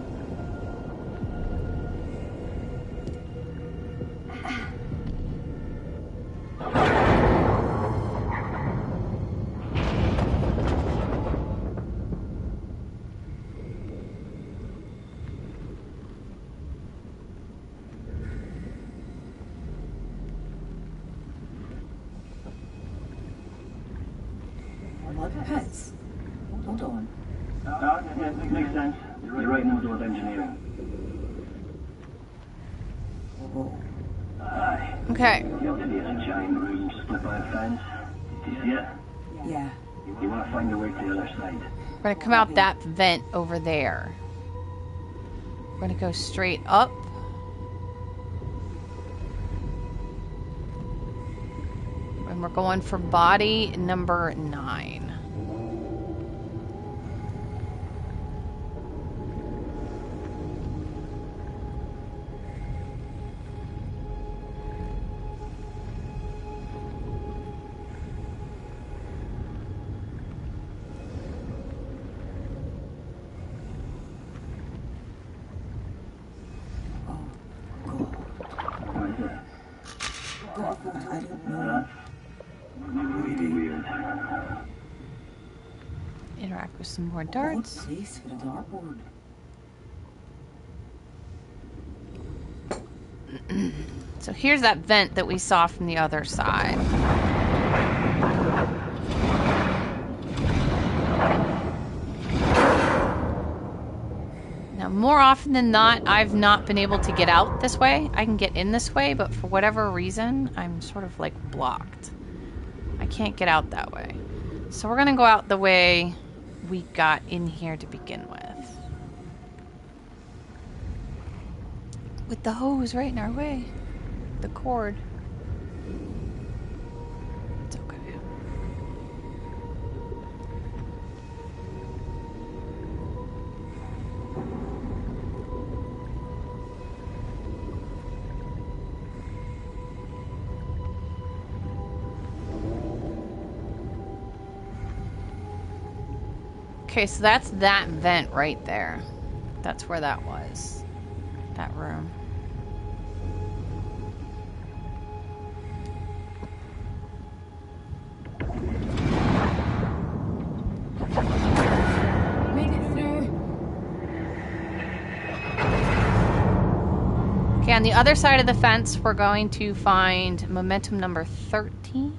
Mud pits. Hold on. Yeah, makes sense. You're right in the middle of engineering. Oh. Aye. Okay. The obviously is a giant room split by a fence. Do you see it? Yeah. You want to find your way to the other side. We're gonna come out that vent over there. We're gonna go straight up. And we're going for body number 9. What is it? I don't know. Really weird. Interact with some more Odd darts. place for a dartboard. So here's that vent that we saw from the other side. Now, more often than not, I've not been able to get out this way. I can get in this way, but for whatever reason, I'm sort of like blocked. I can't get out that way. So we're gonna go out the way we got in here to begin with. With the hose right in our way. The cord. It's okay. Okay, so that's that vent right there. That's where that was. That room. Made it through. Okay, on the other side of the fence, we're going to find momentum number 13.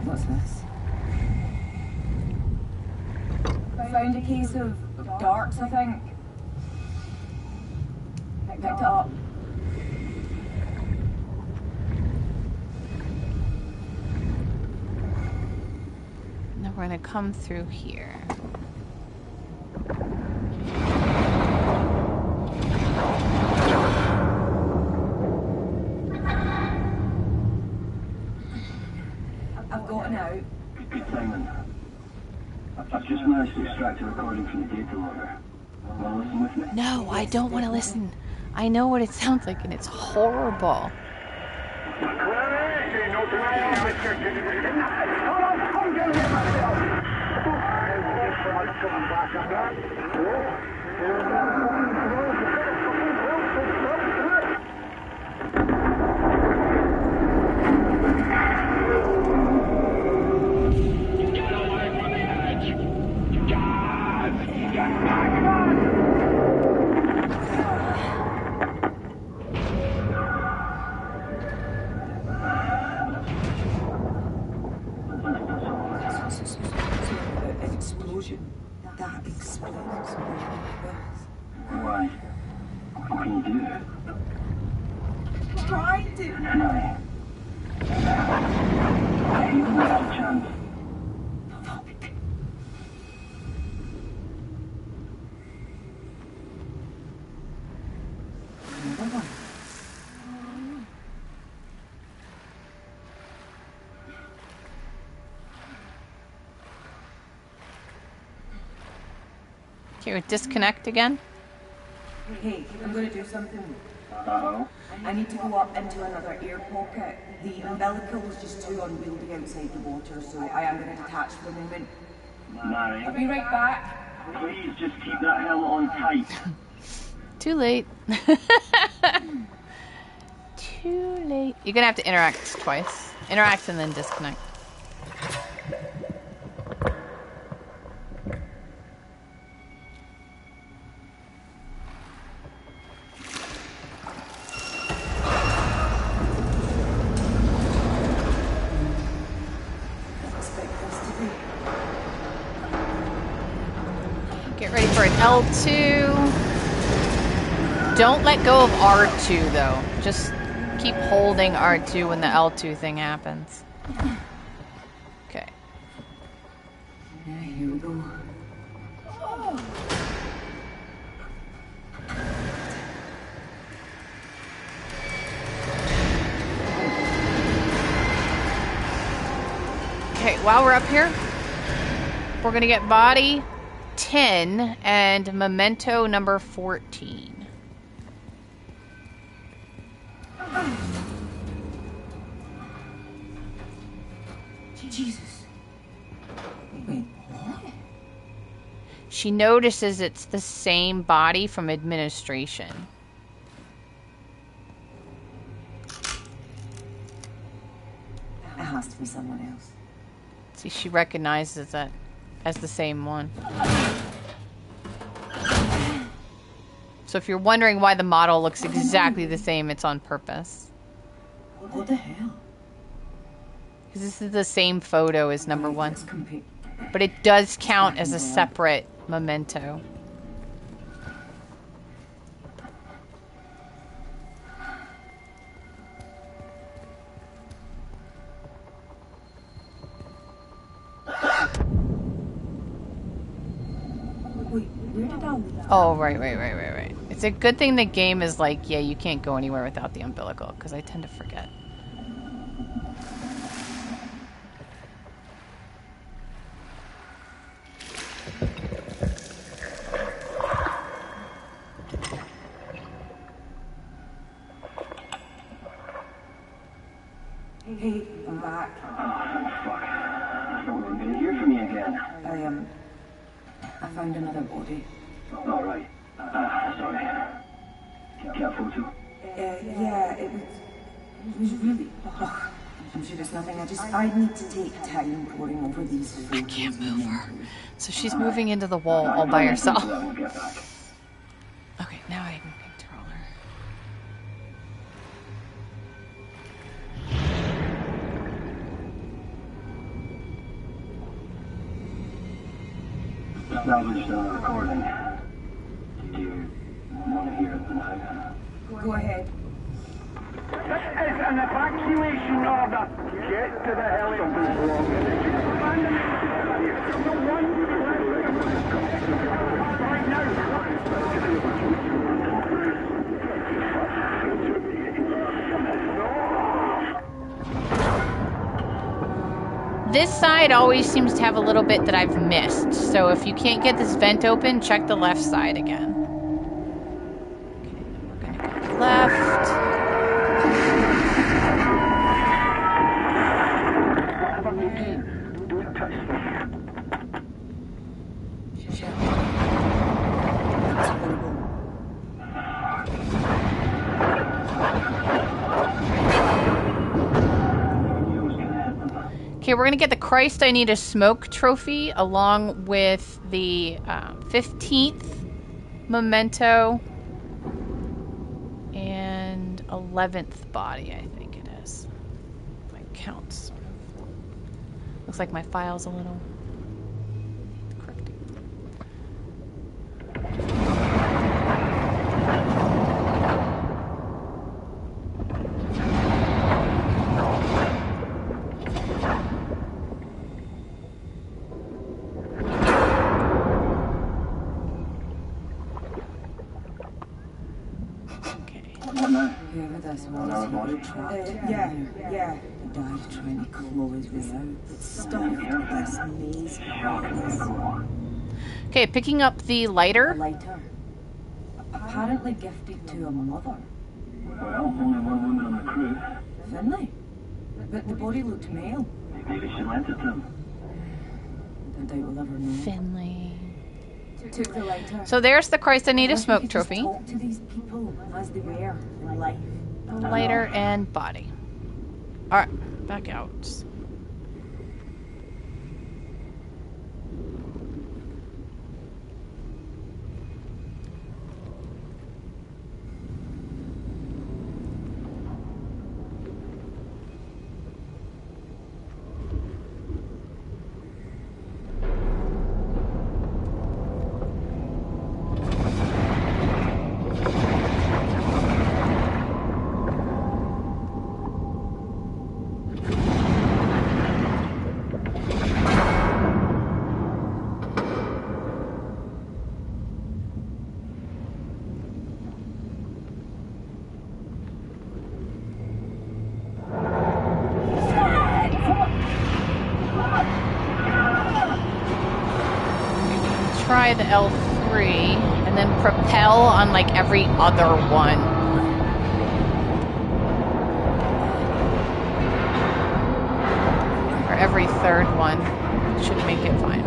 What's this? Found a case of darts, I think. Picked it up. Now we're going to come through here. I've gotten out. Good timing. I've just managed to extract a recording from the data logger. Want to listen with me? No, I don't want to listen. I know what it sounds like, and it's horrible. That explains why. Why? What can you do? Try to. Ellie. You don't have a chance. Another one. Can you disconnect again? Hey, I'm going to do something. Uh-oh. I need to go up into another air pocket. The umbilical is just too unwieldy outside the water, so I am going to detach for a moment. Mary, I'll be right back. please just keep that helmet on tight. Too late. Too late. You're gonna have to interact twice. Interact and then disconnect. Get ready for an L2. Don't let go of R2 though. Just keep holding R2 when the L2 thing happens. Okay. Yeah, here we go. Okay, while we're up here, we're gonna get body 10 and memento number 14. Jesus. Wait, what? She notices it's the same body from administration. It has to be someone else. See, she recognizes that as the same one. So if you're wondering why the model looks exactly the same, it's on purpose. What the hell? Because this is the same photo as number 1. But it does count as a separate memento. Wait, where did I leave? Oh, right. It's a good thing the game is like, yeah, you can't go anywhere without the umbilical, because I tend to forget. Hey, I'm back. Oh, fuck. I thought we were going to hear from you again. I found another body. All right. Sorry. Get a photo? Yeah, it was really... Oh, I'm sure there's nothing. I need to take time poring over these photos. I can't move her. So she's moving into the wall all by herself. We'll get back. Okay, now I can control her. Salvage the recording. Do you want to hear it now? Go ahead. This is an evacuation order. Get to the helicopter. Right now. This side always seems to have a little bit that I've missed. So if you can't get this vent open, check the left side again. Okay, we're gonna go left. Don't touch me. Okay, we're gonna get the Christ I Need a Smoke trophy along with the 15th memento and 11th body, I think it is. If I count, sort of. Looks like my file's a little corrected. this was. Yeah. He died trying to claw his way out. It stuffed this maze of darkness. Okay, picking up the A lighter. lighter. Apparently gifted to a mother. Well, only one woman on the crew. Finlay. But the body looked male. Maybe she lent it to him. I doubt we'll ever know. Finley. Took the lighter. So there's the Christ I Need a Wish we Smoke could just trophy. Talk to these people as they were in life. Lighter and body. Alright, back out. Try the L3 and then propel on like every other one. Or every third one. Should make it fine.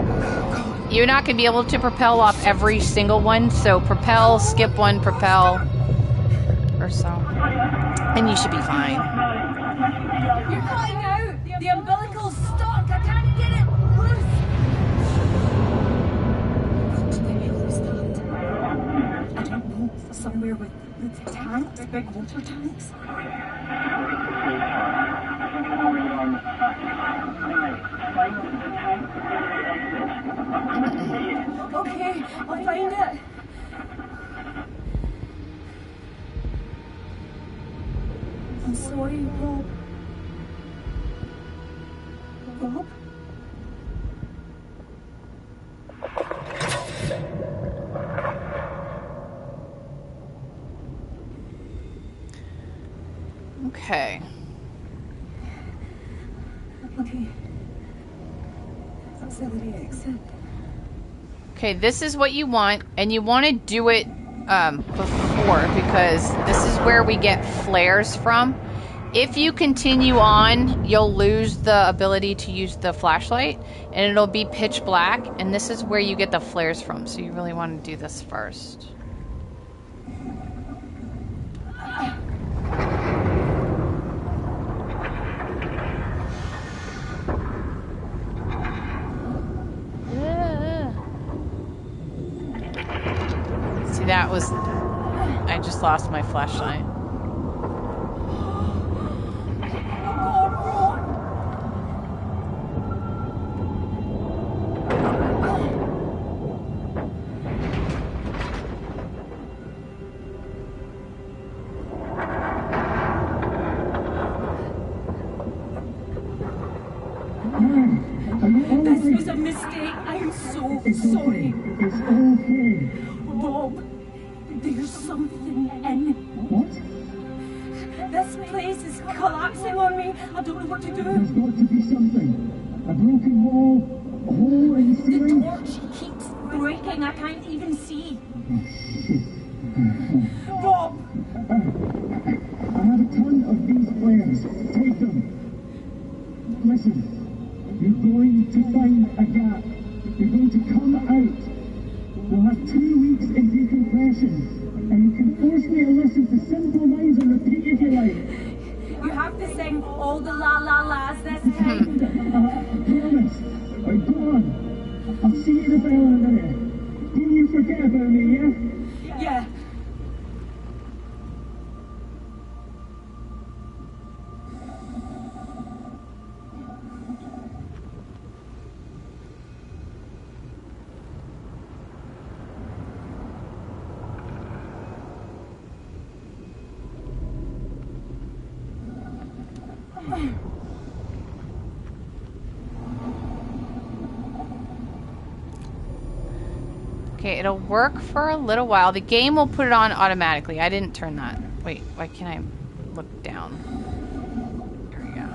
You're not going to be able to propel off every single one, so propel, skip one, propel, or so. And you should be fine. You're cutting out! The umbilical's stuck! I can't get it loose! I don't know. Somewhere with tanks, big water tanks. Okay, I'll find it. I'm sorry, Rob. Rob? Okay. Okay. Auxiliary exit. Okay, this is what you want, and you want to do it before, because this is where we get flares from. If you continue on, you'll lose the ability to use the flashlight, and it'll be pitch black, and this is where you get the flares from, so you really want to do this first. See, that was... I just lost my flashlight. This was a mistake. I'm so sorry. It's okay. Rob, there's something in. What? This place is collapsing on me. I don't know what to do. There's got to be something. A broken wall, a hole in the The ceiling. torch keeps breaking. I can't even see. Oh, shit. Rob! I have a ton of these flares. Take them. Listen, you're going to find a gap. You're going to come out. We'll have 2 weeks in decompression. And you can force me to listen to simple lines and repeat if you like. You have to sing all the la la las this time. Promise. Right, go on. I'll see you at the bell in a minute. Don't you forget about me, yeah? Yeah. Okay, it'll work for a little while. The game will put it on automatically. I didn't turn that. Wait, why can't I? look down. There we go.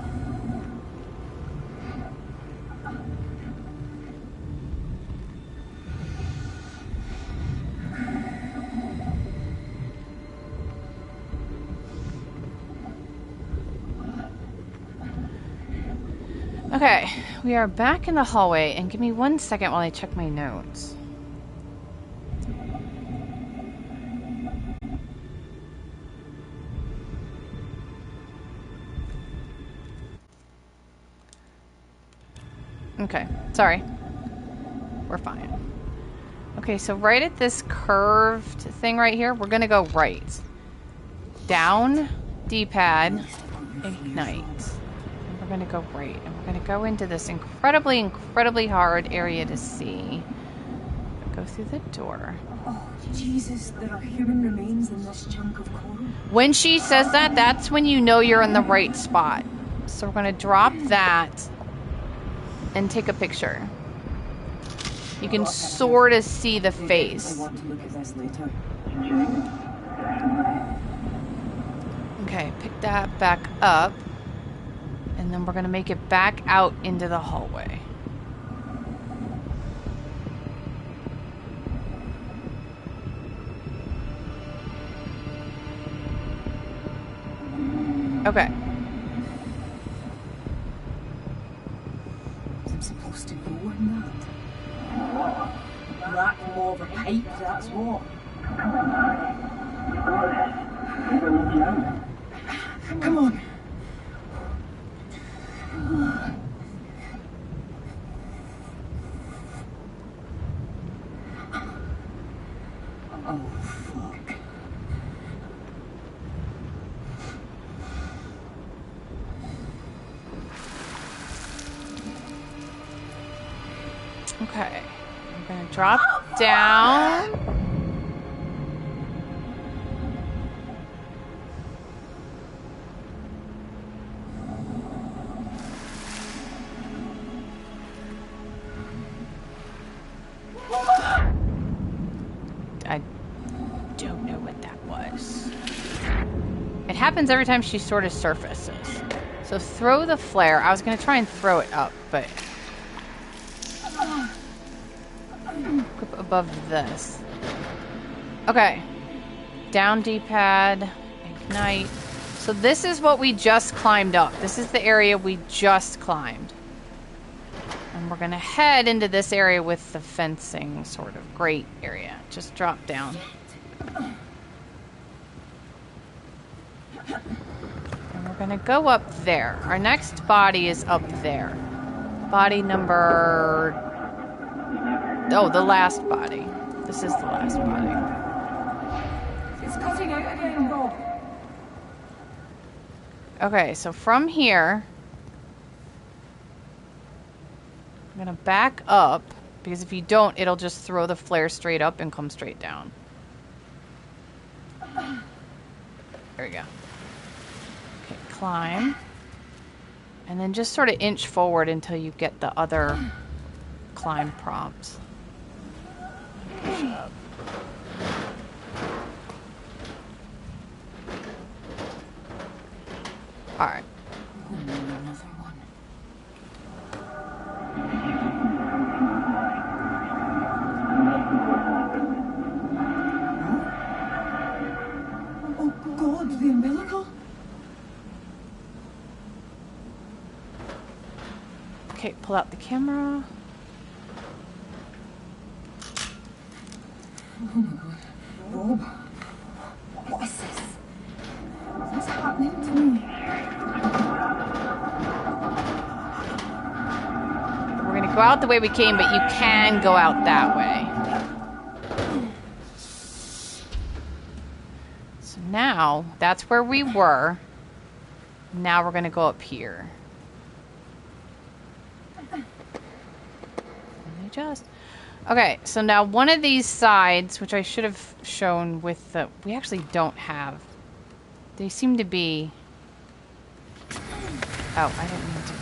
Okay, we are back in the hallway, and give me 1 second while I check my notes. Okay, sorry. We're fine. Okay, so right at this curved thing right here, we're gonna go right. Down, D-pad, ignite. And we're gonna go right. And we're gonna go into this incredibly, incredibly hard area to see. Go through the door. Oh, Jesus, there are human remains in this chunk of coral. When she says that, that's when you know you're in the right spot. So we're gonna drop that and take a picture. You can sort of see the face. I want to look at this later. Okay, pick that back up. And then we're going to make it back out into the hallway. Okay. I'm supposed to go in that. Black more of a pipe, that's what. Come on. Oh, fuck. Okay. I'm going to drop down. I don't know what that was. It happens every time she sort of surfaces. So throw the flare. I was going to try and throw it up, but above this. Okay. Down D-pad. Ignite. So this is what we just climbed up. This is the area we just climbed. And we're going to head into this area with the fencing sort of grate area. Just drop down. And we're going to go up there. Our next body is up there. Body number... Oh, the last body. This is the last body. It's cutting out again, Bob. Okay, so from here, I'm going to back up, because if you don't, it'll just throw the flare straight up and come straight down. There we go. Okay, climb. And then just sort of inch forward until you get the other climb prompts. Push up. Alright. Oh God, the umbilical? Okay, pull out the camera. Oh my God. Bob, what is this? What's happening to me? We're gonna go out the way we came, but you can go out that way. So now, that's where we were. Now we're gonna go up here. Let me just... Okay, so now one of these sides, which I should have shown with the... We actually don't have. They seem to be... Oh, I didn't mean to.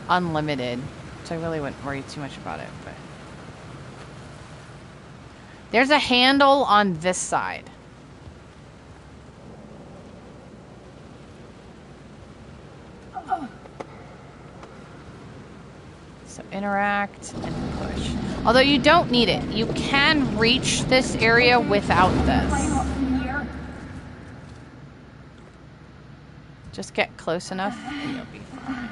Unlimited. So I really wouldn't worry too much about it, but... There's a handle on this side. So interact and push. Although you don't need it. You can reach this area without this. Just get close enough and you'll be fine.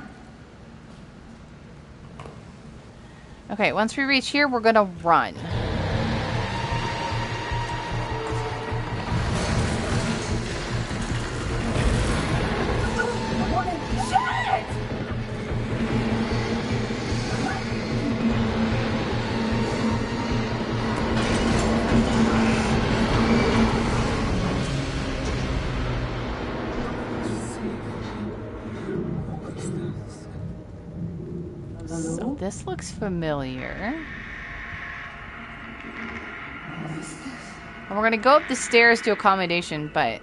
Okay, once we reach here, we're gonna run. So this looks familiar. And we're gonna go up the stairs to accommodation, but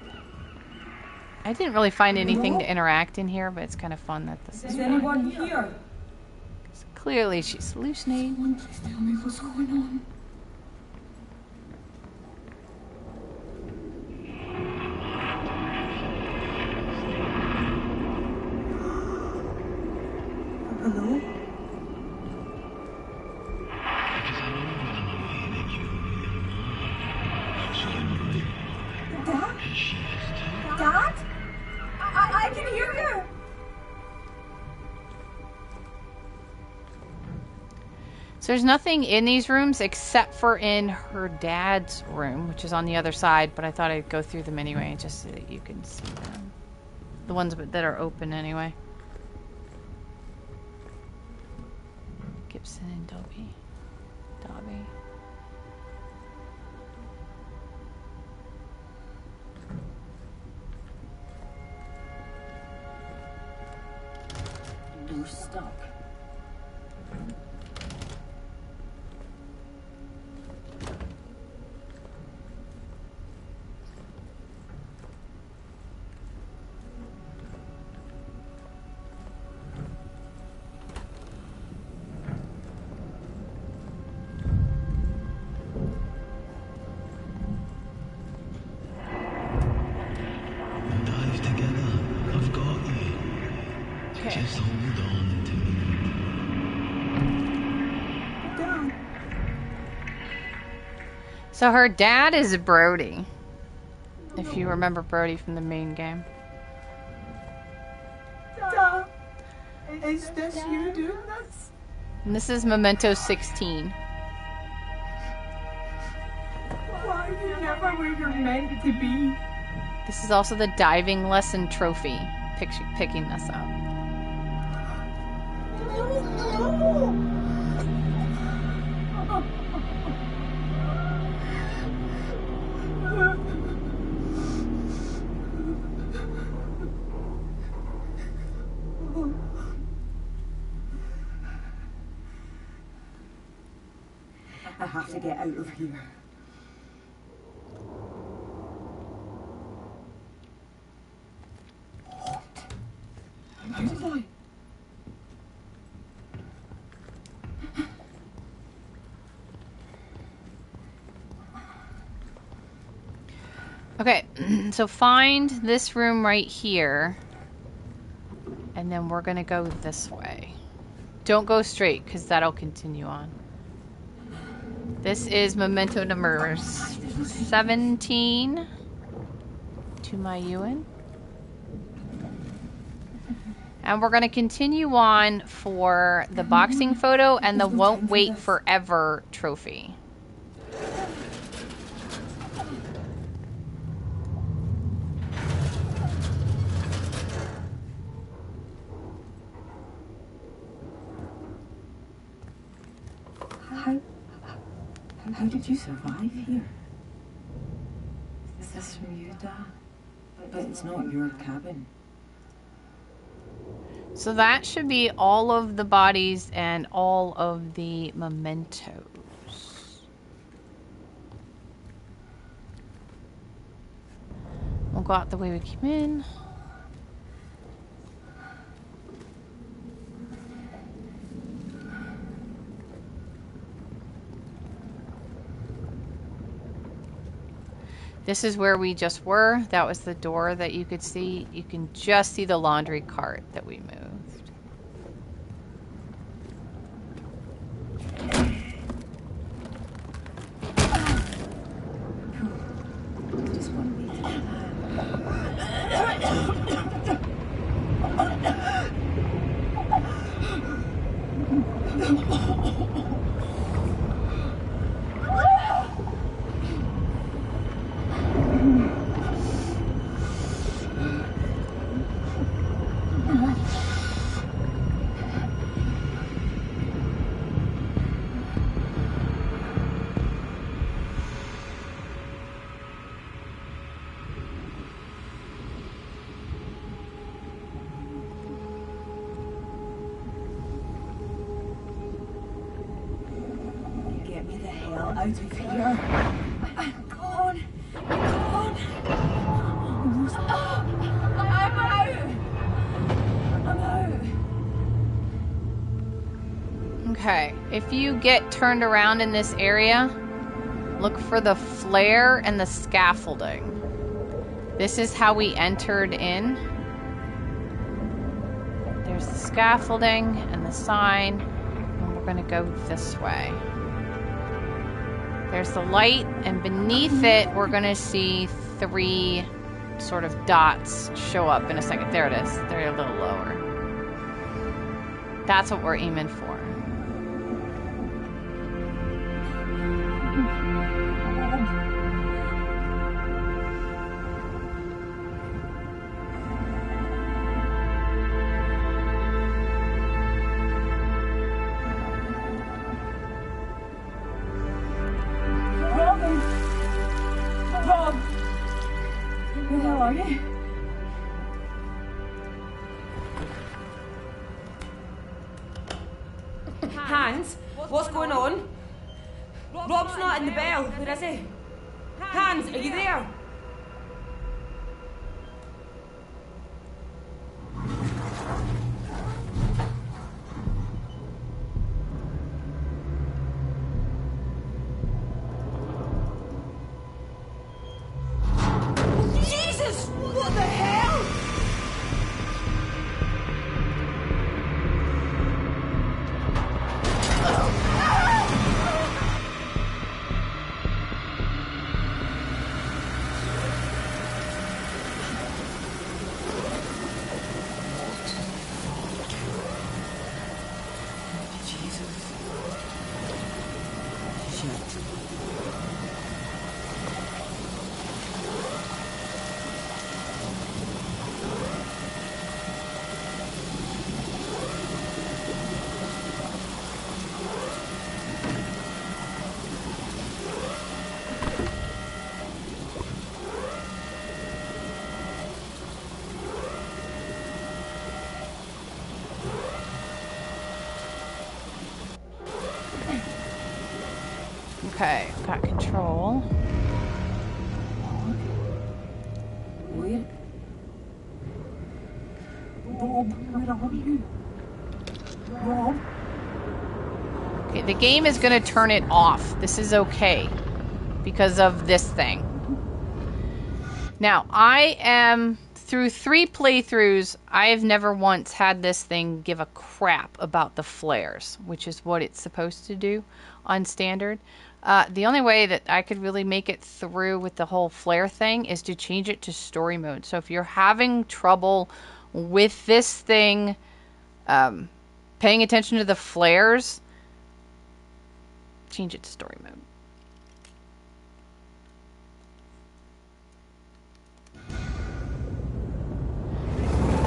I didn't really find anything to interact in here, but it's kind of fun that this is anyone here? Clearly she's hallucinating. Please tell me what's going on. Hello? Dad? Dad? I can hear you! So there's nothing in these rooms except for in her dad's room, which is on the other side, but I thought I'd go through them anyway, just so that you can see them. The ones that are open anyway. Gibson and Dobby. We're stuck. Dive together. I've got you. Just hold on to me. Dad. So her dad is Brody. If you remember Brody from the main game. Dad. Is this you doing this? And this is Momentos 16. Why are you never where you're meant to be? This is also the diving lesson trophy. Picking this up. I have to get out of here. How did I? Okay, so find this room right here. And then we're gonna go this way. Don't go straight, because that'll continue on. This is memento number 17 to My Ewan. And we're going to continue on for the boxing photo and the won't wait forever trophy. How did you survive here? Is this from you, Dad? But it's not your cabin. So that should be all of the bodies and all of the mementos. We'll go out the way we came in. This is where we just were. That was the door that you could see. You can just see the laundry cart that we moved. Out of here. Come on. I'm out. Okay, if you get turned around in this area, look for the flare and the scaffolding. This is how we entered in. There's the scaffolding and the sign, and we're gonna go this way. There's the light, and beneath it, we're gonna see 3 sort of dots show up in a second. There it is. They're a little lower. That's what we're aiming for. Hans, what's going on? Rob's not in the bell. Where is he? Hans, are you there? Jesus! What the hell? Okay, got control. Where? Rob, where are you? Rob? Okay, the game is going to turn it off. This is okay because of this thing. Now, I am, through 3 playthroughs, I have never once had this thing give a crap about the flares, which is what it's supposed to do on standard. The only way that I could really make it through with the whole flare thing is to change it to story mode. So if you're having trouble with this thing, paying attention to the flares, change it to story mode.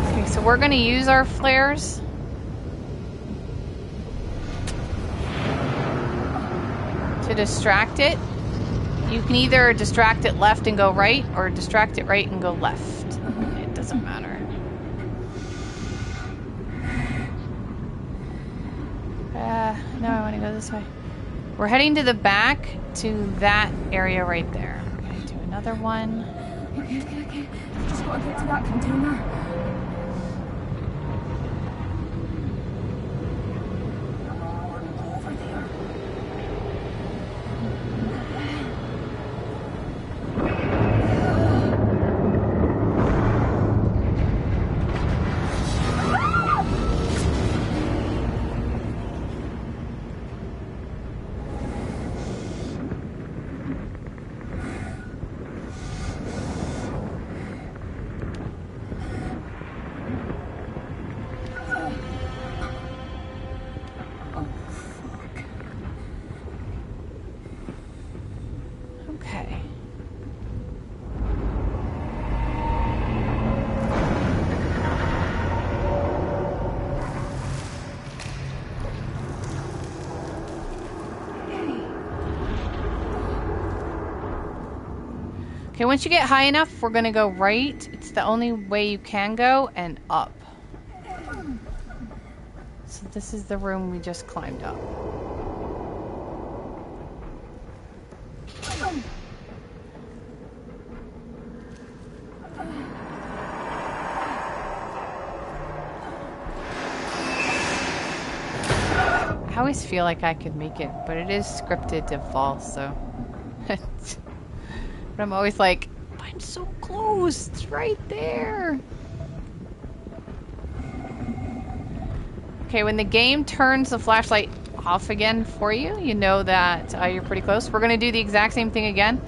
Okay, so we're going to use our flares. To distract it. You can either distract it left and go right, or distract it right and go left. It doesn't matter. No, I want to go this way. We're heading to the back to that area right there. Okay, do another one. Okay. Just gotta get to that container. Okay, once you get high enough, we're gonna go right. It's the only way you can go, and up. So this is the room we just climbed up. I always feel like I could make it, but it is scripted to fall, so... But I'm always like, I'm so close, it's right there. Okay, when the game turns the flashlight off again for you, you know that you're pretty close. We're going to do the exact same thing again.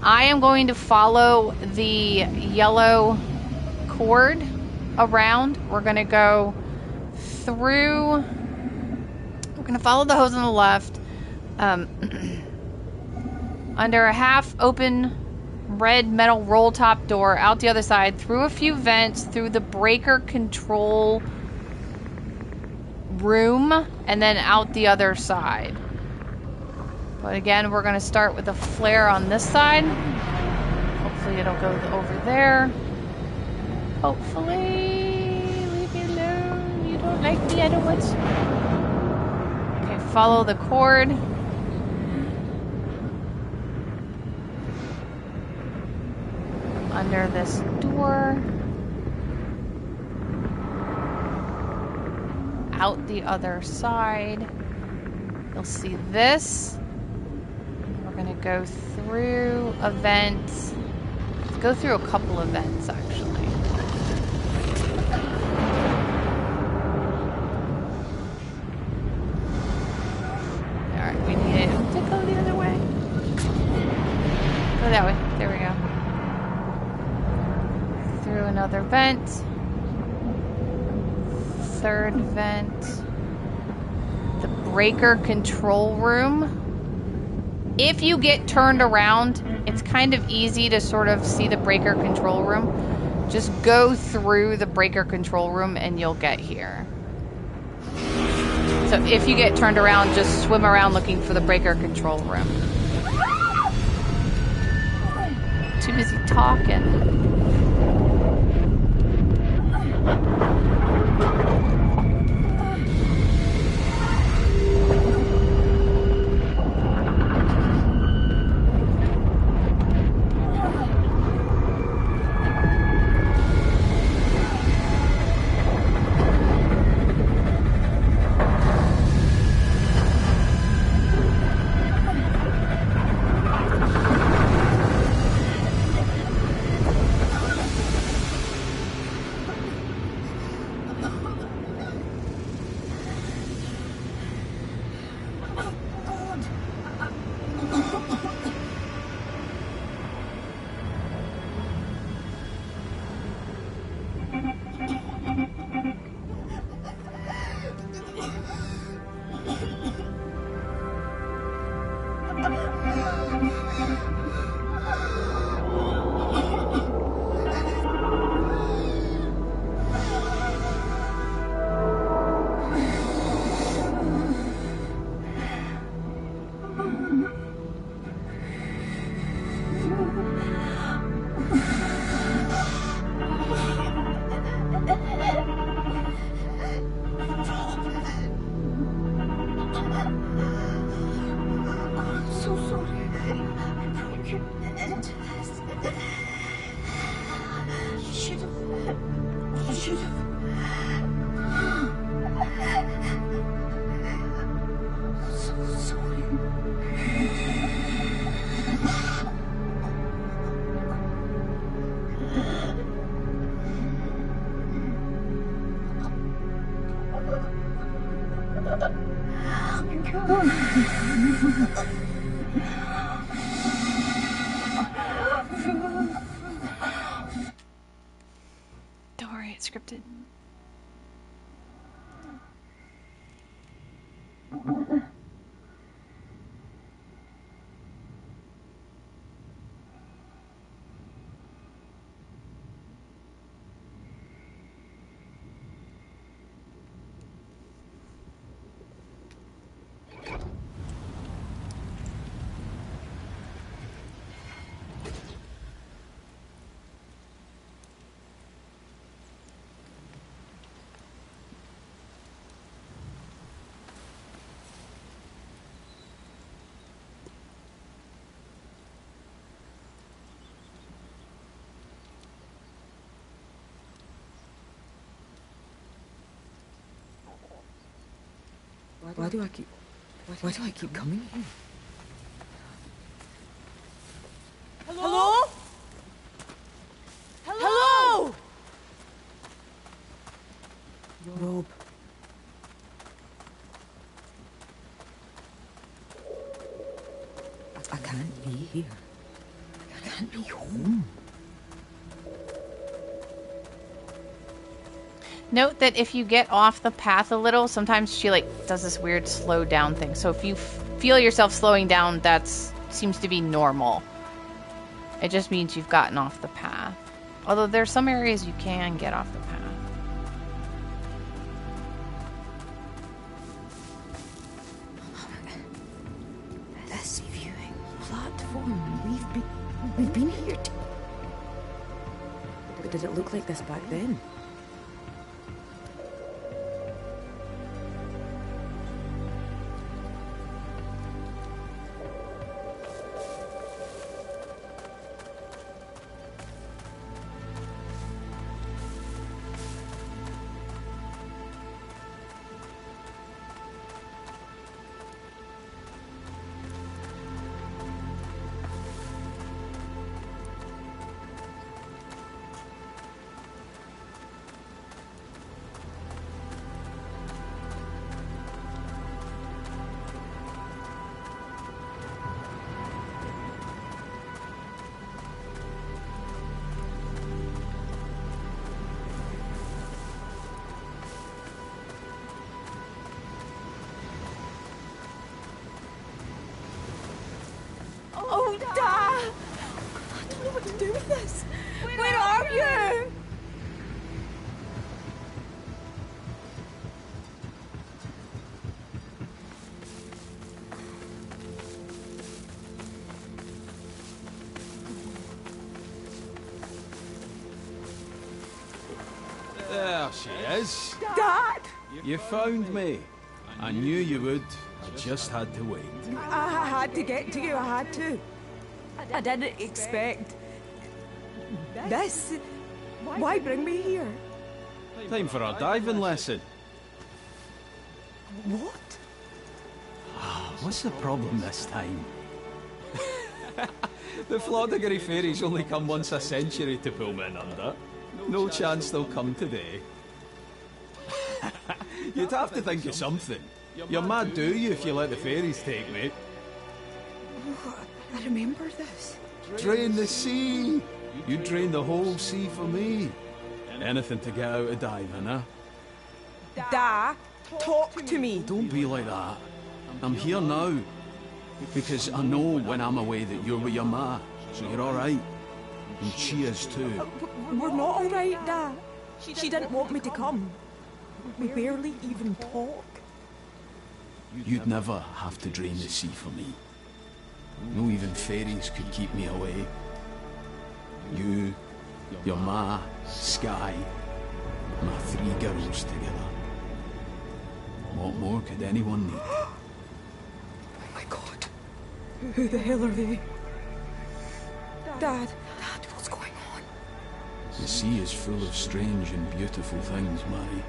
I am going to follow the yellow cord around. We're going to go through... We're going to follow the hose on the left. Under a half-open red metal roll-top door, out the other side, through a few vents, through the breaker control room, and then out the other side. But again, we're going to start with a flare on this side. Hopefully it'll go over there. Hopefully. Leave me alone. You don't like me, I don't want you. Okay, follow the cord. Under this door. Out the other side. You'll see this. We're going to go through a vent. Let's go through a couple of vents, actually. Alright, we need it to go the other way. Go that way. There we go. Through another vent. Third vent. The breaker control room. If you get turned around, it's kind of easy to sort of see the breaker control room. Just go through the breaker control room and you'll get here. So if you get turned around, just swim around looking for the breaker control room. Too busy talking. Don't worry, it's scripted. Why do I keep coming here? Hello? Hello? Rob. I can't be here. I can't be home. Note that if you get off the path a little, sometimes she like does this weird slow down thing. So if you feel yourself slowing down, that seems to be normal. It just means you've gotten off the path. Although there's some areas you can get off the path. This viewing platform, we've been here. But did it look like this back then? Oh, Dad! I don't know what to do with this. Where are you? There she is. Dad! You found me. I knew you would. I just had to wait. I had to get to you, I had to. I didn't expect this. Why bring me here? Time for a diving lesson. What? What's the problem this time? The Floddigary fairies only come once a century to pull men under. No chance they'll come today. You'd have to think of something. You're mad, do you, if you let the fairies take me? Oh, I remember this. Drain the sea! You drain the whole sea for me. Anything to get out of diving, huh? Dad, talk to me. Don't be like that. I'm here now. Because I know when I'm away that you're with your ma. So you're alright. And she is too. We're not all right, Dad. She didn't want me to come. We barely even talk. You'd never have to drain the sea for me. No even fairies could keep me away. You, your ma, Sky, my 3 girls together. What more could anyone need? Oh my God. Who the hell are they? Dad, what's going on? The sea is full of strange and beautiful things, Mary.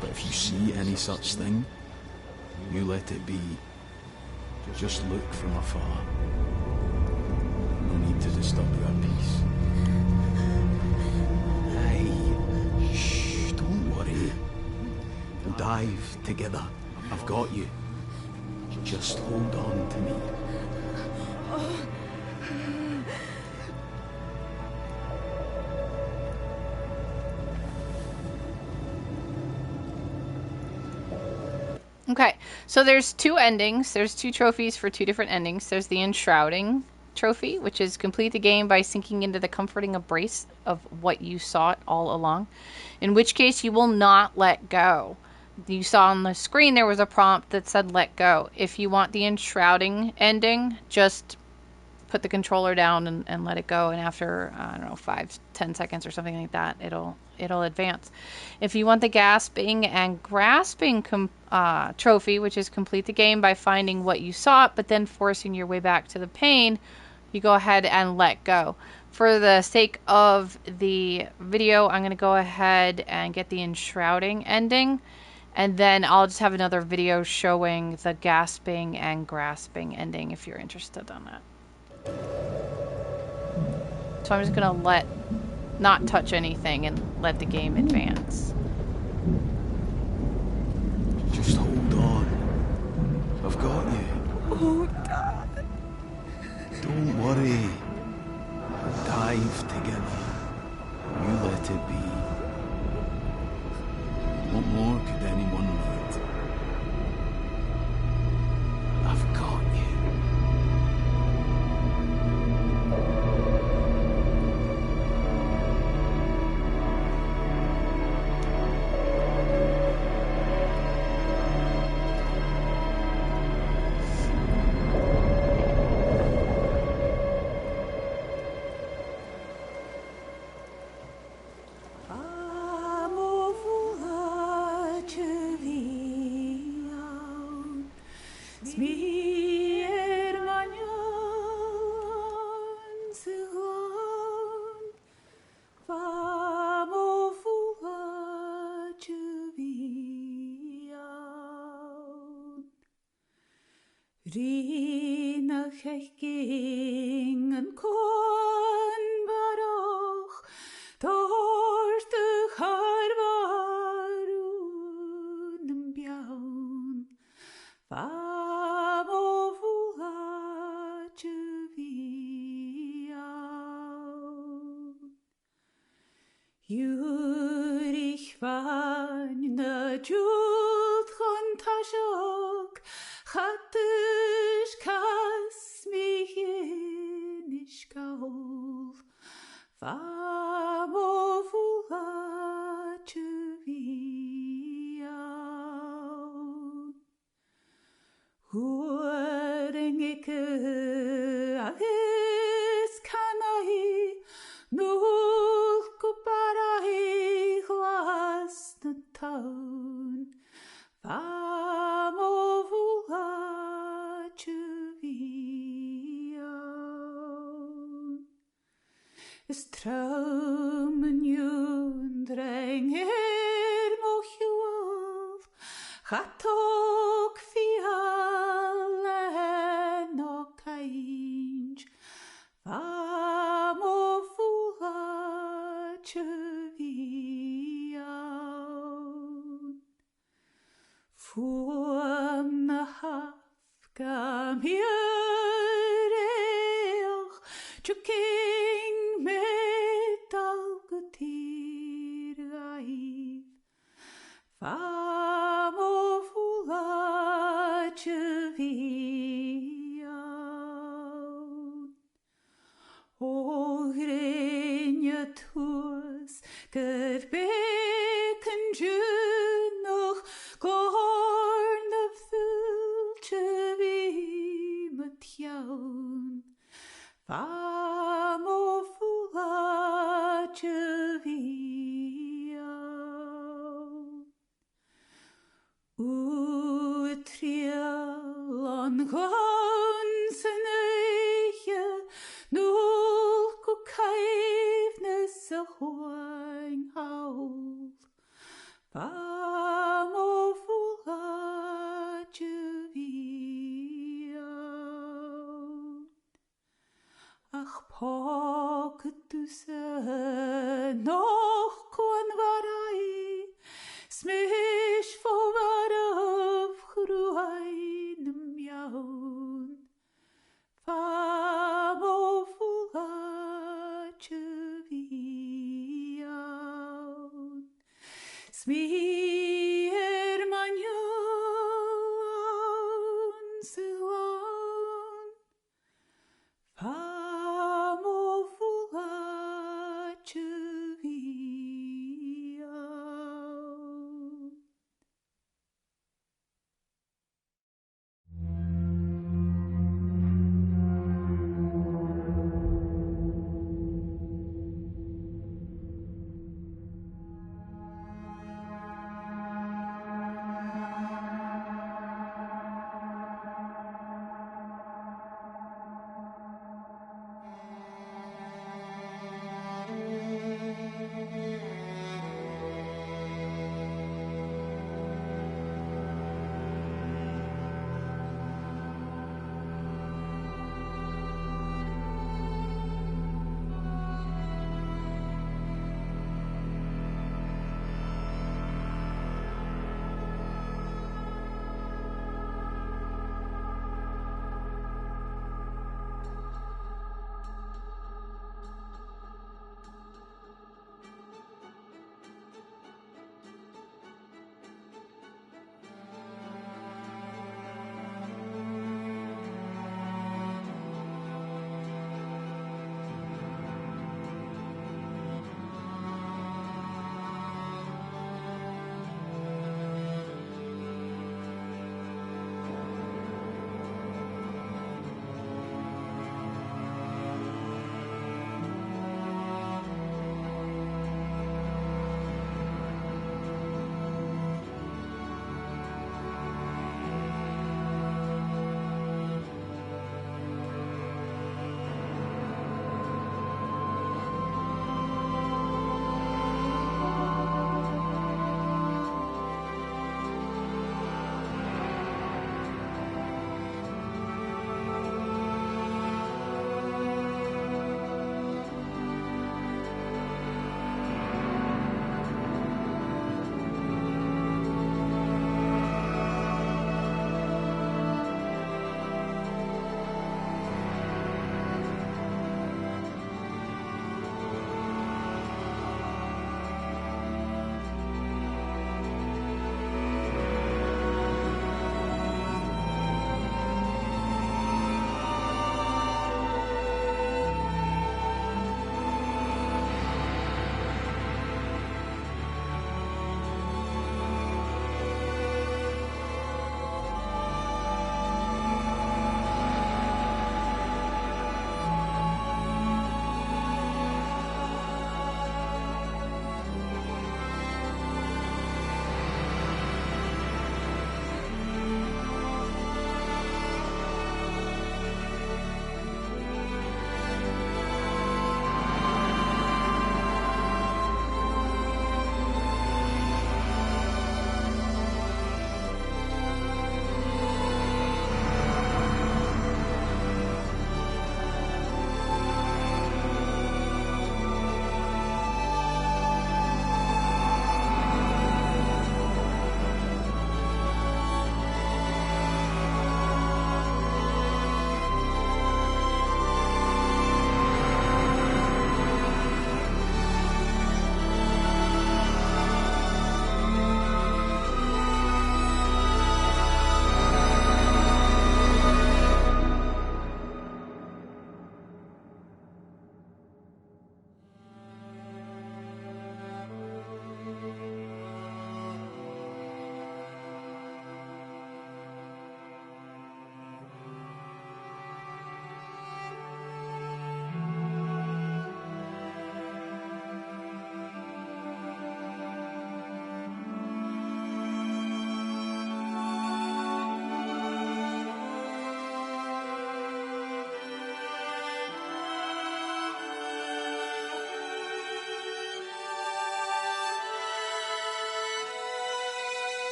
But if you see any such thing, you let it be. Just look from afar. No need to disturb your peace. Hey, shh, don't worry. We'll dive together. I've got you. Just hold on to me. Okay, so there's 2 endings. There's 2 trophies for 2 different endings. There's the enshrouding trophy, which is complete the game by sinking into the comforting embrace of what you sought all along, in which case you will not let go. You saw on the screen there was a prompt that said let go. If you want the enshrouding ending, just put the controller down and let it go, and after I don't know 5-10 seconds or something like that, it'll advance. If you want the gasping and grasping trophy, which is complete the game by finding what you sought but then forcing your way back to the pain, you go ahead and let go. For the sake of the video, I'm going to go ahead and get the enshrouding ending, And then I'll just have another video showing the gasping and grasping ending if you're interested in that. So I'm just gonna not touch anything and let the game advance. Just hold on. I've got you. Oh, Dad. Don't worry. Dive together. You let it be. What more could anyone need? I've got you.